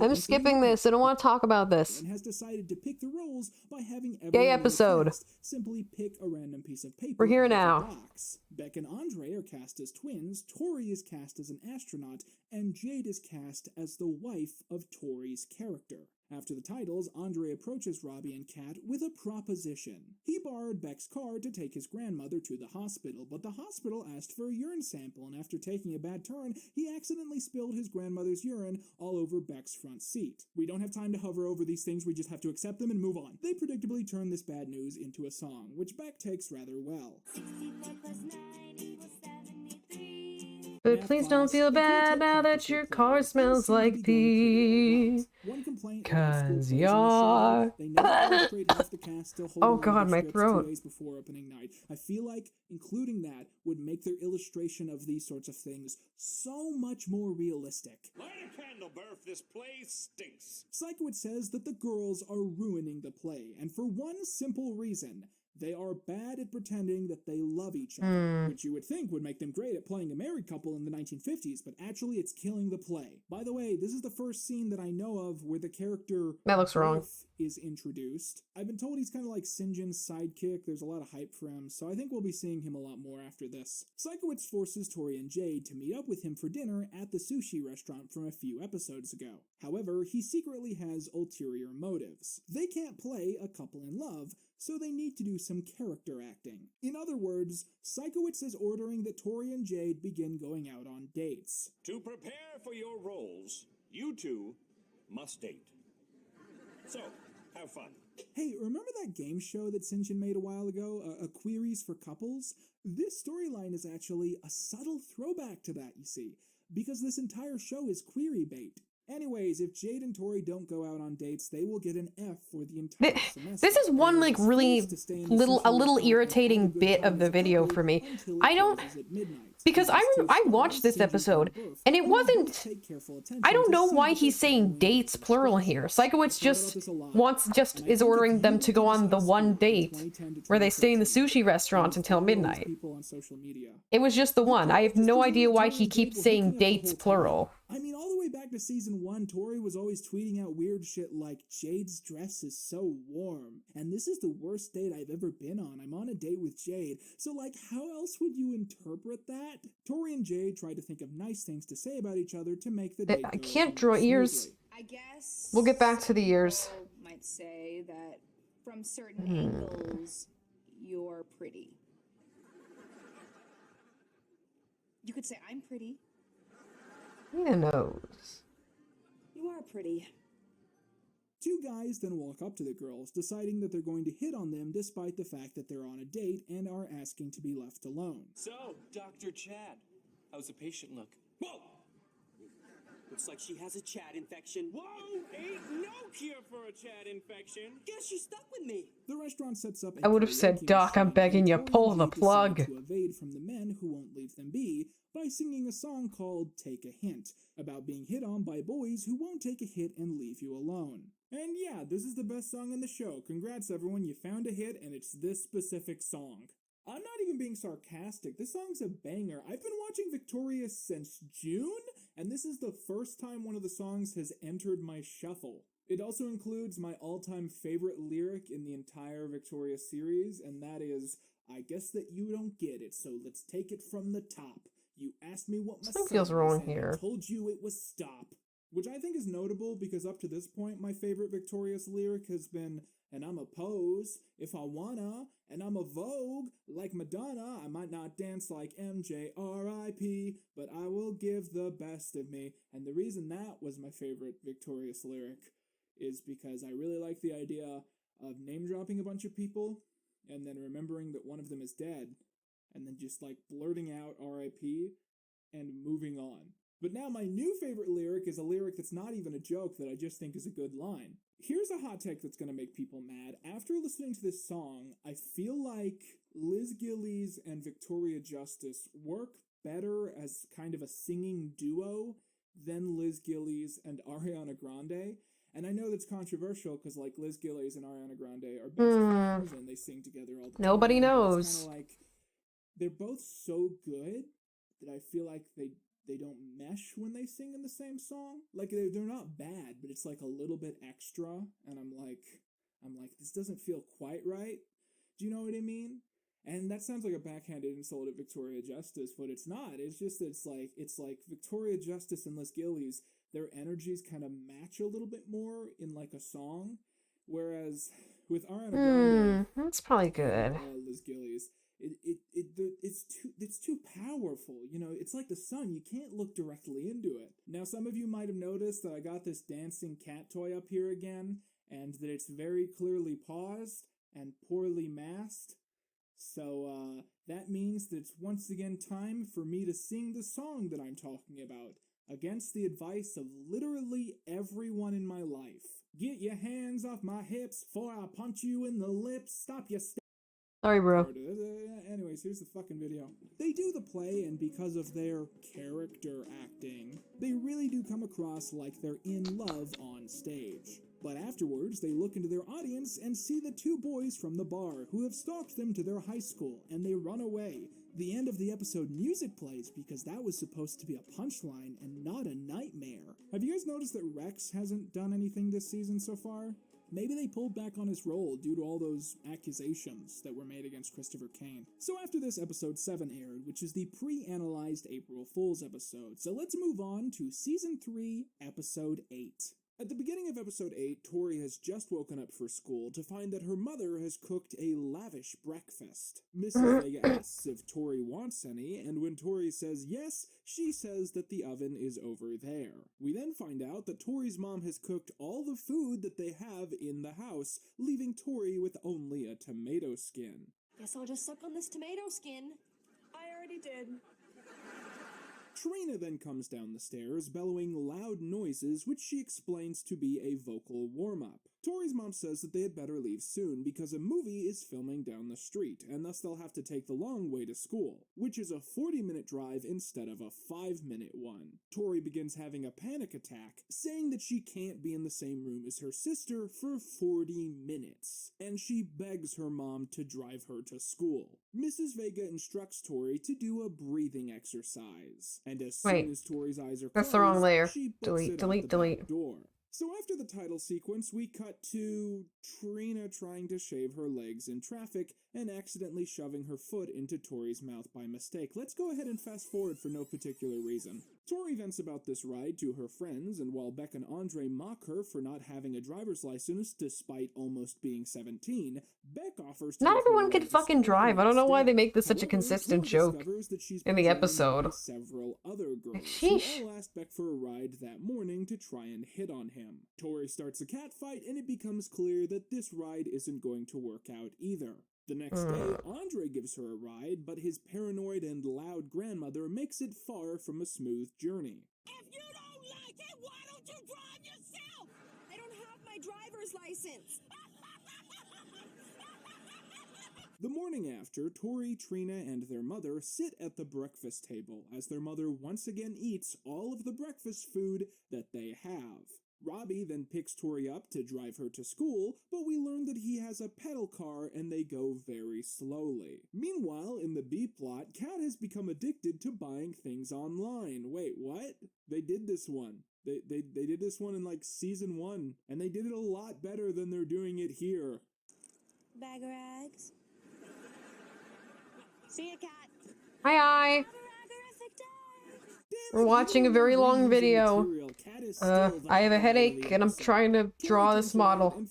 I'm skipping this. I don't want to talk about this. And has decided to pick the roles by having Gay episode. simply pick a random piece of paper. We're here out of now. the box. Beck and Andre are cast as twins, Tori is cast as an astronaut, and Jade is cast as the wife of Tori's character. After the titles, Andre approaches Robbie and Kat with a proposition. He borrowed Beck's car to take his grandmother to the hospital, but the hospital asked for a urine sample, and after taking a bad turn, he accidentally spilled his grandmother's urine all over Beck's front seat. We don't have time to hover over these things, we just have to accept them and move on. They predictably turn this bad news into a song, which Beck takes rather well. But please don't feel bad now that your car smells like pee. One complaint 'Cause about you're... they never illustrate half the cast still holding Oh on to god, the my scripts throat. 2 days before opening night. I feel like including that would make their illustration of these sorts of things so much more realistic. Light a candle, Burf. This play stinks. Psychowitz says that the girls are ruining the play, and for one simple reason. They are bad at pretending that they love each other, which you would think would make them great at playing a married couple in the 1950s, but actually it's killing the play. By the way, this is the first scene that I know of where the character That looks wrong. Burf is introduced. I've been told he's kind of like St. John's sidekick. There's a lot of hype for him, so I think we'll be seeing him a lot more after this. Psychowitz forces Tori and Jade to meet up with him for dinner at the sushi restaurant from a few episodes ago. However, he secretly has ulterior motives. They can't play a couple in love, so they need to do some character acting. In other words, Psychowitz is ordering that Tori and Jade begin going out on dates. To prepare for your roles, you two must date. So, have fun. Hey, remember that game show that St. John made a while ago, Queries for Couples? This storyline is actually a subtle throwback to that, you see, because this entire show is query bait. Anyways, if Jade and Tori don't go out on dates, they will get an F for the entire semester. This is one like really little irritating bit of the video for me. I don't, because I watched this episode and it wasn't. I don't know why he's saying dates plural here. Psychowitz just is ordering them to go on the one date where they stay in the sushi restaurant until midnight. It was just the one. I have no idea why he keeps saying dates plural. I mean, all the way back to season 1, Tori was always tweeting out weird shit like, Jade's dress is so warm, and this is the worst date I've ever been on. I'm on a date with Jade. So, like, how else would you interpret that? Tori and Jade tried to think of nice things to say about each other to make the date I go can't more draw ears. smoothly. I guess We'll get back to the ears. people might say that from certain angles, you're pretty. You could say I'm pretty. Need a nose. You are pretty. Two guys then walk up to the girls, deciding that they're going to hit on them despite the fact that they're on a date and are asking to be left alone. So, Dr. Chad, how's the patient look? Whoa! Looks like she has a Chad infection. Whoa! Ain't no cure for a Chad infection. Guess you're stuck with me. The restaurant sets up. I would have said, Doc, I'm begging you, pull the plug. To evade from the men who won't leave them be by singing a song called "Take a Hint" about being hit on by boys who won't take a hit and leave you alone. And yeah, this is the best song in the show. Congrats, everyone! You found a hit, and it's this specific song. I'm not even being sarcastic. This song's a banger. I've been watching Victorious since June, and this is the first time one of the songs has entered my shuffle. It also includes my all-time favorite lyric in the entire Victorious series, and that is, "I guess that you don't get it, so let's take it from the top. You asked me what my Something sign feels was, wrong and here. I told you it was stop." Which I think is notable because up to this point, my favorite Victorious lyric has been, "And I'm a pose if I wanna, and I'm a Vogue like Madonna. I might not dance like MJ, R.I.P., but I will give the best of me." And the reason that was my favorite Victorious lyric is because I really like the idea of name-dropping a bunch of people and then remembering that one of them is dead and then just like blurting out R.I.P. and moving on. But now my new favorite lyric is a lyric that's not even a joke that I just think is a good line. Here's a hot take that's gonna make people mad. After listening to this song, I feel like Liz Gillies and Victoria Justice work better as kind of a singing duo than Liz Gillies and Ariana Grande. And I know that's controversial because like Liz Gillies and Ariana Grande are best friends and they sing together all the time. Nobody It's knows. kinda like they're both so good that I feel like they don't mesh when they sing in the same song. Like they're not bad, but it's like a little bit extra, and I'm like this doesn't feel quite right. Do you know what I mean? And that sounds like a backhanded insult at Victoria Justice, but it's not. It's just that it's like Victoria Justice and Liz Gillies, their energies kind of match a little bit more in like a song, whereas with Ariana Grande, That's probably good. Liz Gillies, it's too powerful. You know, it's like the sun. You can't look directly into it. Now, some of you might have noticed that I got this dancing cat toy up here again, and that it's very clearly paused and poorly masked. So, that means that it's once again time for me to sing the song that I'm talking about, against the advice of literally everyone in my life. Get your hands off my hips, before I punch you in the lips. Stop your Sorry, bro. Anyways, here's the fucking video. They do the play, and because of their character acting, they really do come across like they're in love on stage. But afterwards, they look into their audience and see the two boys from the bar who have stalked them to their high school, and they run away. The end of the episode music plays because that was supposed to be a punchline and not a nightmare. Have you guys noticed that Rex hasn't done anything this season so far? Maybe they pulled back on his role due to all those accusations that were made against Christopher Kane. So after this, episode 7 aired, which is the pre-analyzed April Fool's episode. So let's move on to season 3, episode 8. At the beginning of episode 8, Tori has just woken up for school to find that her mother has cooked a lavish breakfast. Mrs. Vega asks if Tori wants any, and when Tori says yes, she says that the oven is over there. We then find out that Tori's mom has cooked all the food that they have in the house, leaving Tori with only a tomato skin. Guess I'll just suck on this tomato skin. I already did. Trina then comes down the stairs, bellowing loud noises, which she explains to be a vocal warm-up. Tori's mom says that they had better leave soon because a movie is filming down the street, and thus they'll have to take the long way to school, which is a 40-minute drive instead of a 5-minute one. Tori begins having a panic attack, saying that she can't be in the same room as her sister for 40 minutes, and she begs her mom to drive her to school. Mrs. Vega instructs Tori to do a breathing exercise, and as soon as Tori's eyes are closed, that's the wrong layer. she Delete, books it out the delete. back door. So after the title sequence, we cut to Trina trying to shave her legs in traffic and accidentally shoving her foot into Tori's mouth by mistake. Let's go ahead and fast forward for no particular reason. Tori vents about this ride to her friends, and while Beck and Andre mock her for not having a driver's license despite almost being 17, Beck offers to Not give her everyone a can ride to fucking school drive. I don't know why instead. they make this such a However, consistent Tori joke discovers that she's in the been joined by episode. several other girls Sheesh. who all asked Beck for a ride that morning to try and hit on him. Tori starts a catfight, and it becomes clear that this ride isn't going to work out either. The next day, Andre gives her a ride, but his paranoid and loud grandmother makes it far from a smooth journey. If you don't like it, why don't you drive yourself? I don't have my driver's license. The morning after, Tori, Trina, and their mother sit at the breakfast table as their mother once again eats all of the breakfast food that they have. Robbie then picks Tori up to drive her to school, but we learn that he has a pedal car and they go very slowly. Meanwhile, in the B-plot, Kat has become addicted to buying things online. Wait, what? They did this one. They did this one in like season 1, and they did it a lot better than they're doing it here. Bag of rags. See ya, Cat. Hi. We're watching a very long video. I have a headache and I'm trying to draw this model.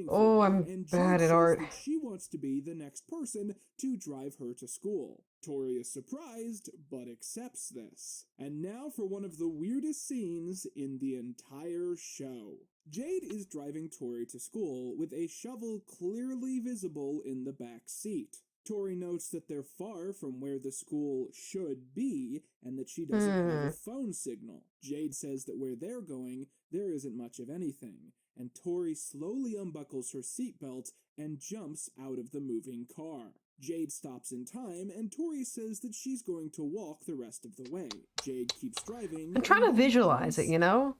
Oh, I'm bad at art. She wants to be the next person to drive her to school. Tori is surprised, but accepts this. And now for one of the weirdest scenes in the entire show. Jade is driving Tori to school with a shovel clearly visible in the back seat. Tori notes that they're far from where the school should be, and that she doesn't have a phone signal. Jade says that where they're going, there isn't much of anything, and Tori slowly unbuckles her seatbelt and jumps out of the moving car. Jade stops in time, and Tori says that she's going to walk the rest of the way. Jade keeps driving. I'm trying to visualize it, you know?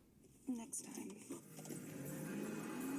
Next time.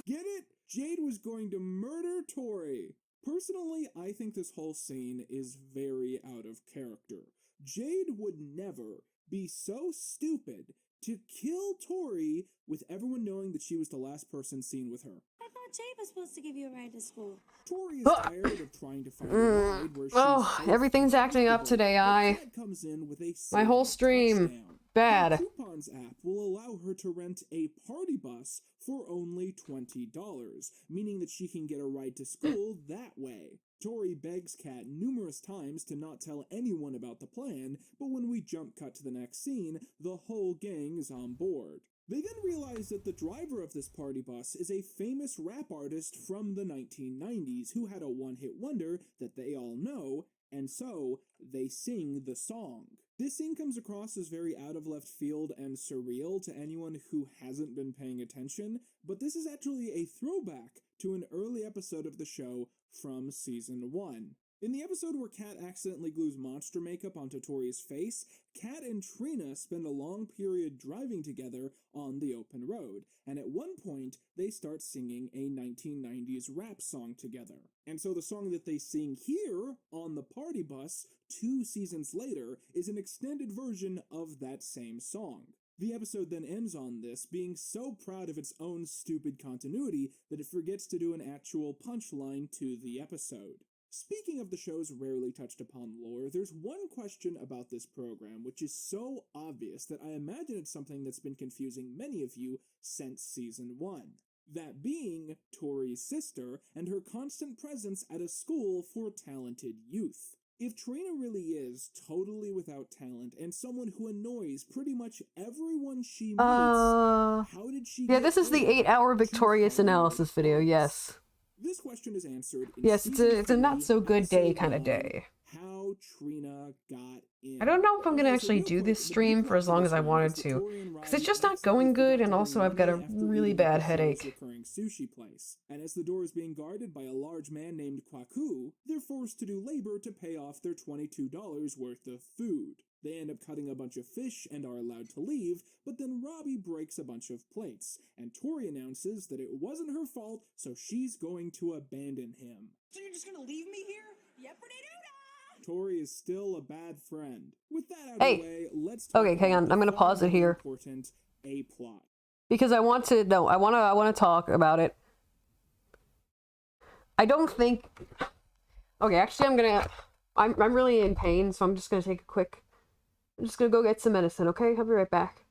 Get it? Jade was going to murder Tori. Personally, I think this whole scene is very out of character. Jade would never be so stupid to kill Tori with everyone knowing that she was the last person seen with her. I thought Jade was supposed to give you a ride to school. Tori is tired of trying to find a ride where she's so everything's acting up today, Kat comes in with a my whole stream. touchdown. Bad. Her coupons app will allow her to rent a party bus for only $20, meaning that she can get a ride to school that way. Tori begs Kat numerous times to not tell anyone about the plan, but when we jump cut to the next scene, the whole gang is on board. They then realize that the driver of this party bus is a famous rap artist from the 1990s who had a one-hit wonder that they all know, and so they sing the song. This scene comes across as very out of left field and surreal to anyone who hasn't been paying attention, but this is actually a throwback to an early episode of the show from season 1. In the episode where Kat accidentally glues monster makeup onto Tori's face, Kat and Trina spend a long period driving together on the open road, and at one point, they start singing a 1990s rap song together. And so the song that they sing here on the party bus 2 seasons later is an extended version of that same song. The episode then ends on this being so proud of its own stupid continuity that it forgets to do an actual punchline to the episode. Speaking of the show's rarely touched upon lore, there's one question about this program which is so obvious that I imagine it's something that's been confusing many of you since season 1. That being Tori's sister and her constant presence at a school for talented youth. If Trina really is totally without talent and someone who annoys pretty much everyone she meets, how did she Yeah, get this is the over 8-hour to Victorious Hollywood analysis video, Arts? yes. This question is answered in Yes, season it's a not 3, so good day episode kind of 9, day. How Trina Got In. I don't know if I'm gonna Okay, so actually real do quick, this the stream for B-plot as for long this as I one wanted is that to, Tori and because it's Robbie just not accidentally going good, forgot and to also bring I've got a money after really eating at bad the show's headache. recurring sushi place. And as the door is being guarded by a large man named Kwaku, they're forced to do labor to pay off their $22 worth of food. They end up cutting a bunch of fish and are allowed to leave, but then Robbie breaks a bunch of plates, and Tori announces that it wasn't her fault, so she's going to abandon him. So you're just gonna leave me here? Tori is still a bad friend. With that out of Hey! the way, let's talk Okay, hang about on, the I'm gonna far pause it more here. important A-plot. Because I want to, no, I want to talk about it. I don't think... Okay, actually I'm really in pain, so I'm just gonna take a quick... I'm just gonna go get some medicine, okay? I'll be right back.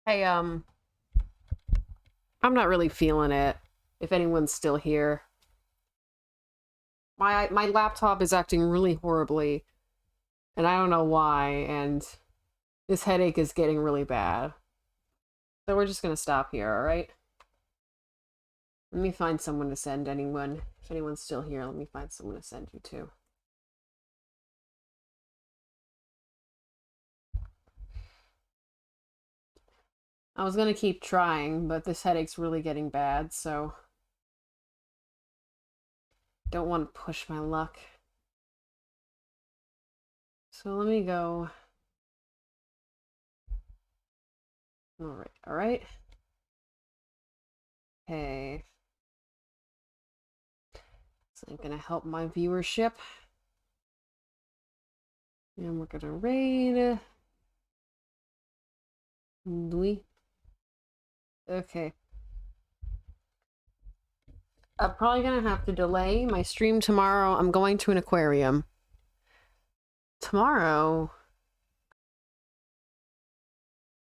Hey, I'm not really feeling it, if anyone's still here. My laptop is acting really horribly, and I don't know why, and this headache is getting really bad. So we're just gonna stop here, alright? Let me find someone to send anyone. If anyone's still here, let me find someone to send you to. I was gonna keep trying, but this headache's really getting bad, so don't want to push my luck. So let me go. Alright. Okay. So I'm gonna help my viewership. And we're gonna raid Louis. Okay. I'm probably gonna have to delay my stream tomorrow. I'm going to an aquarium. Tomorrow,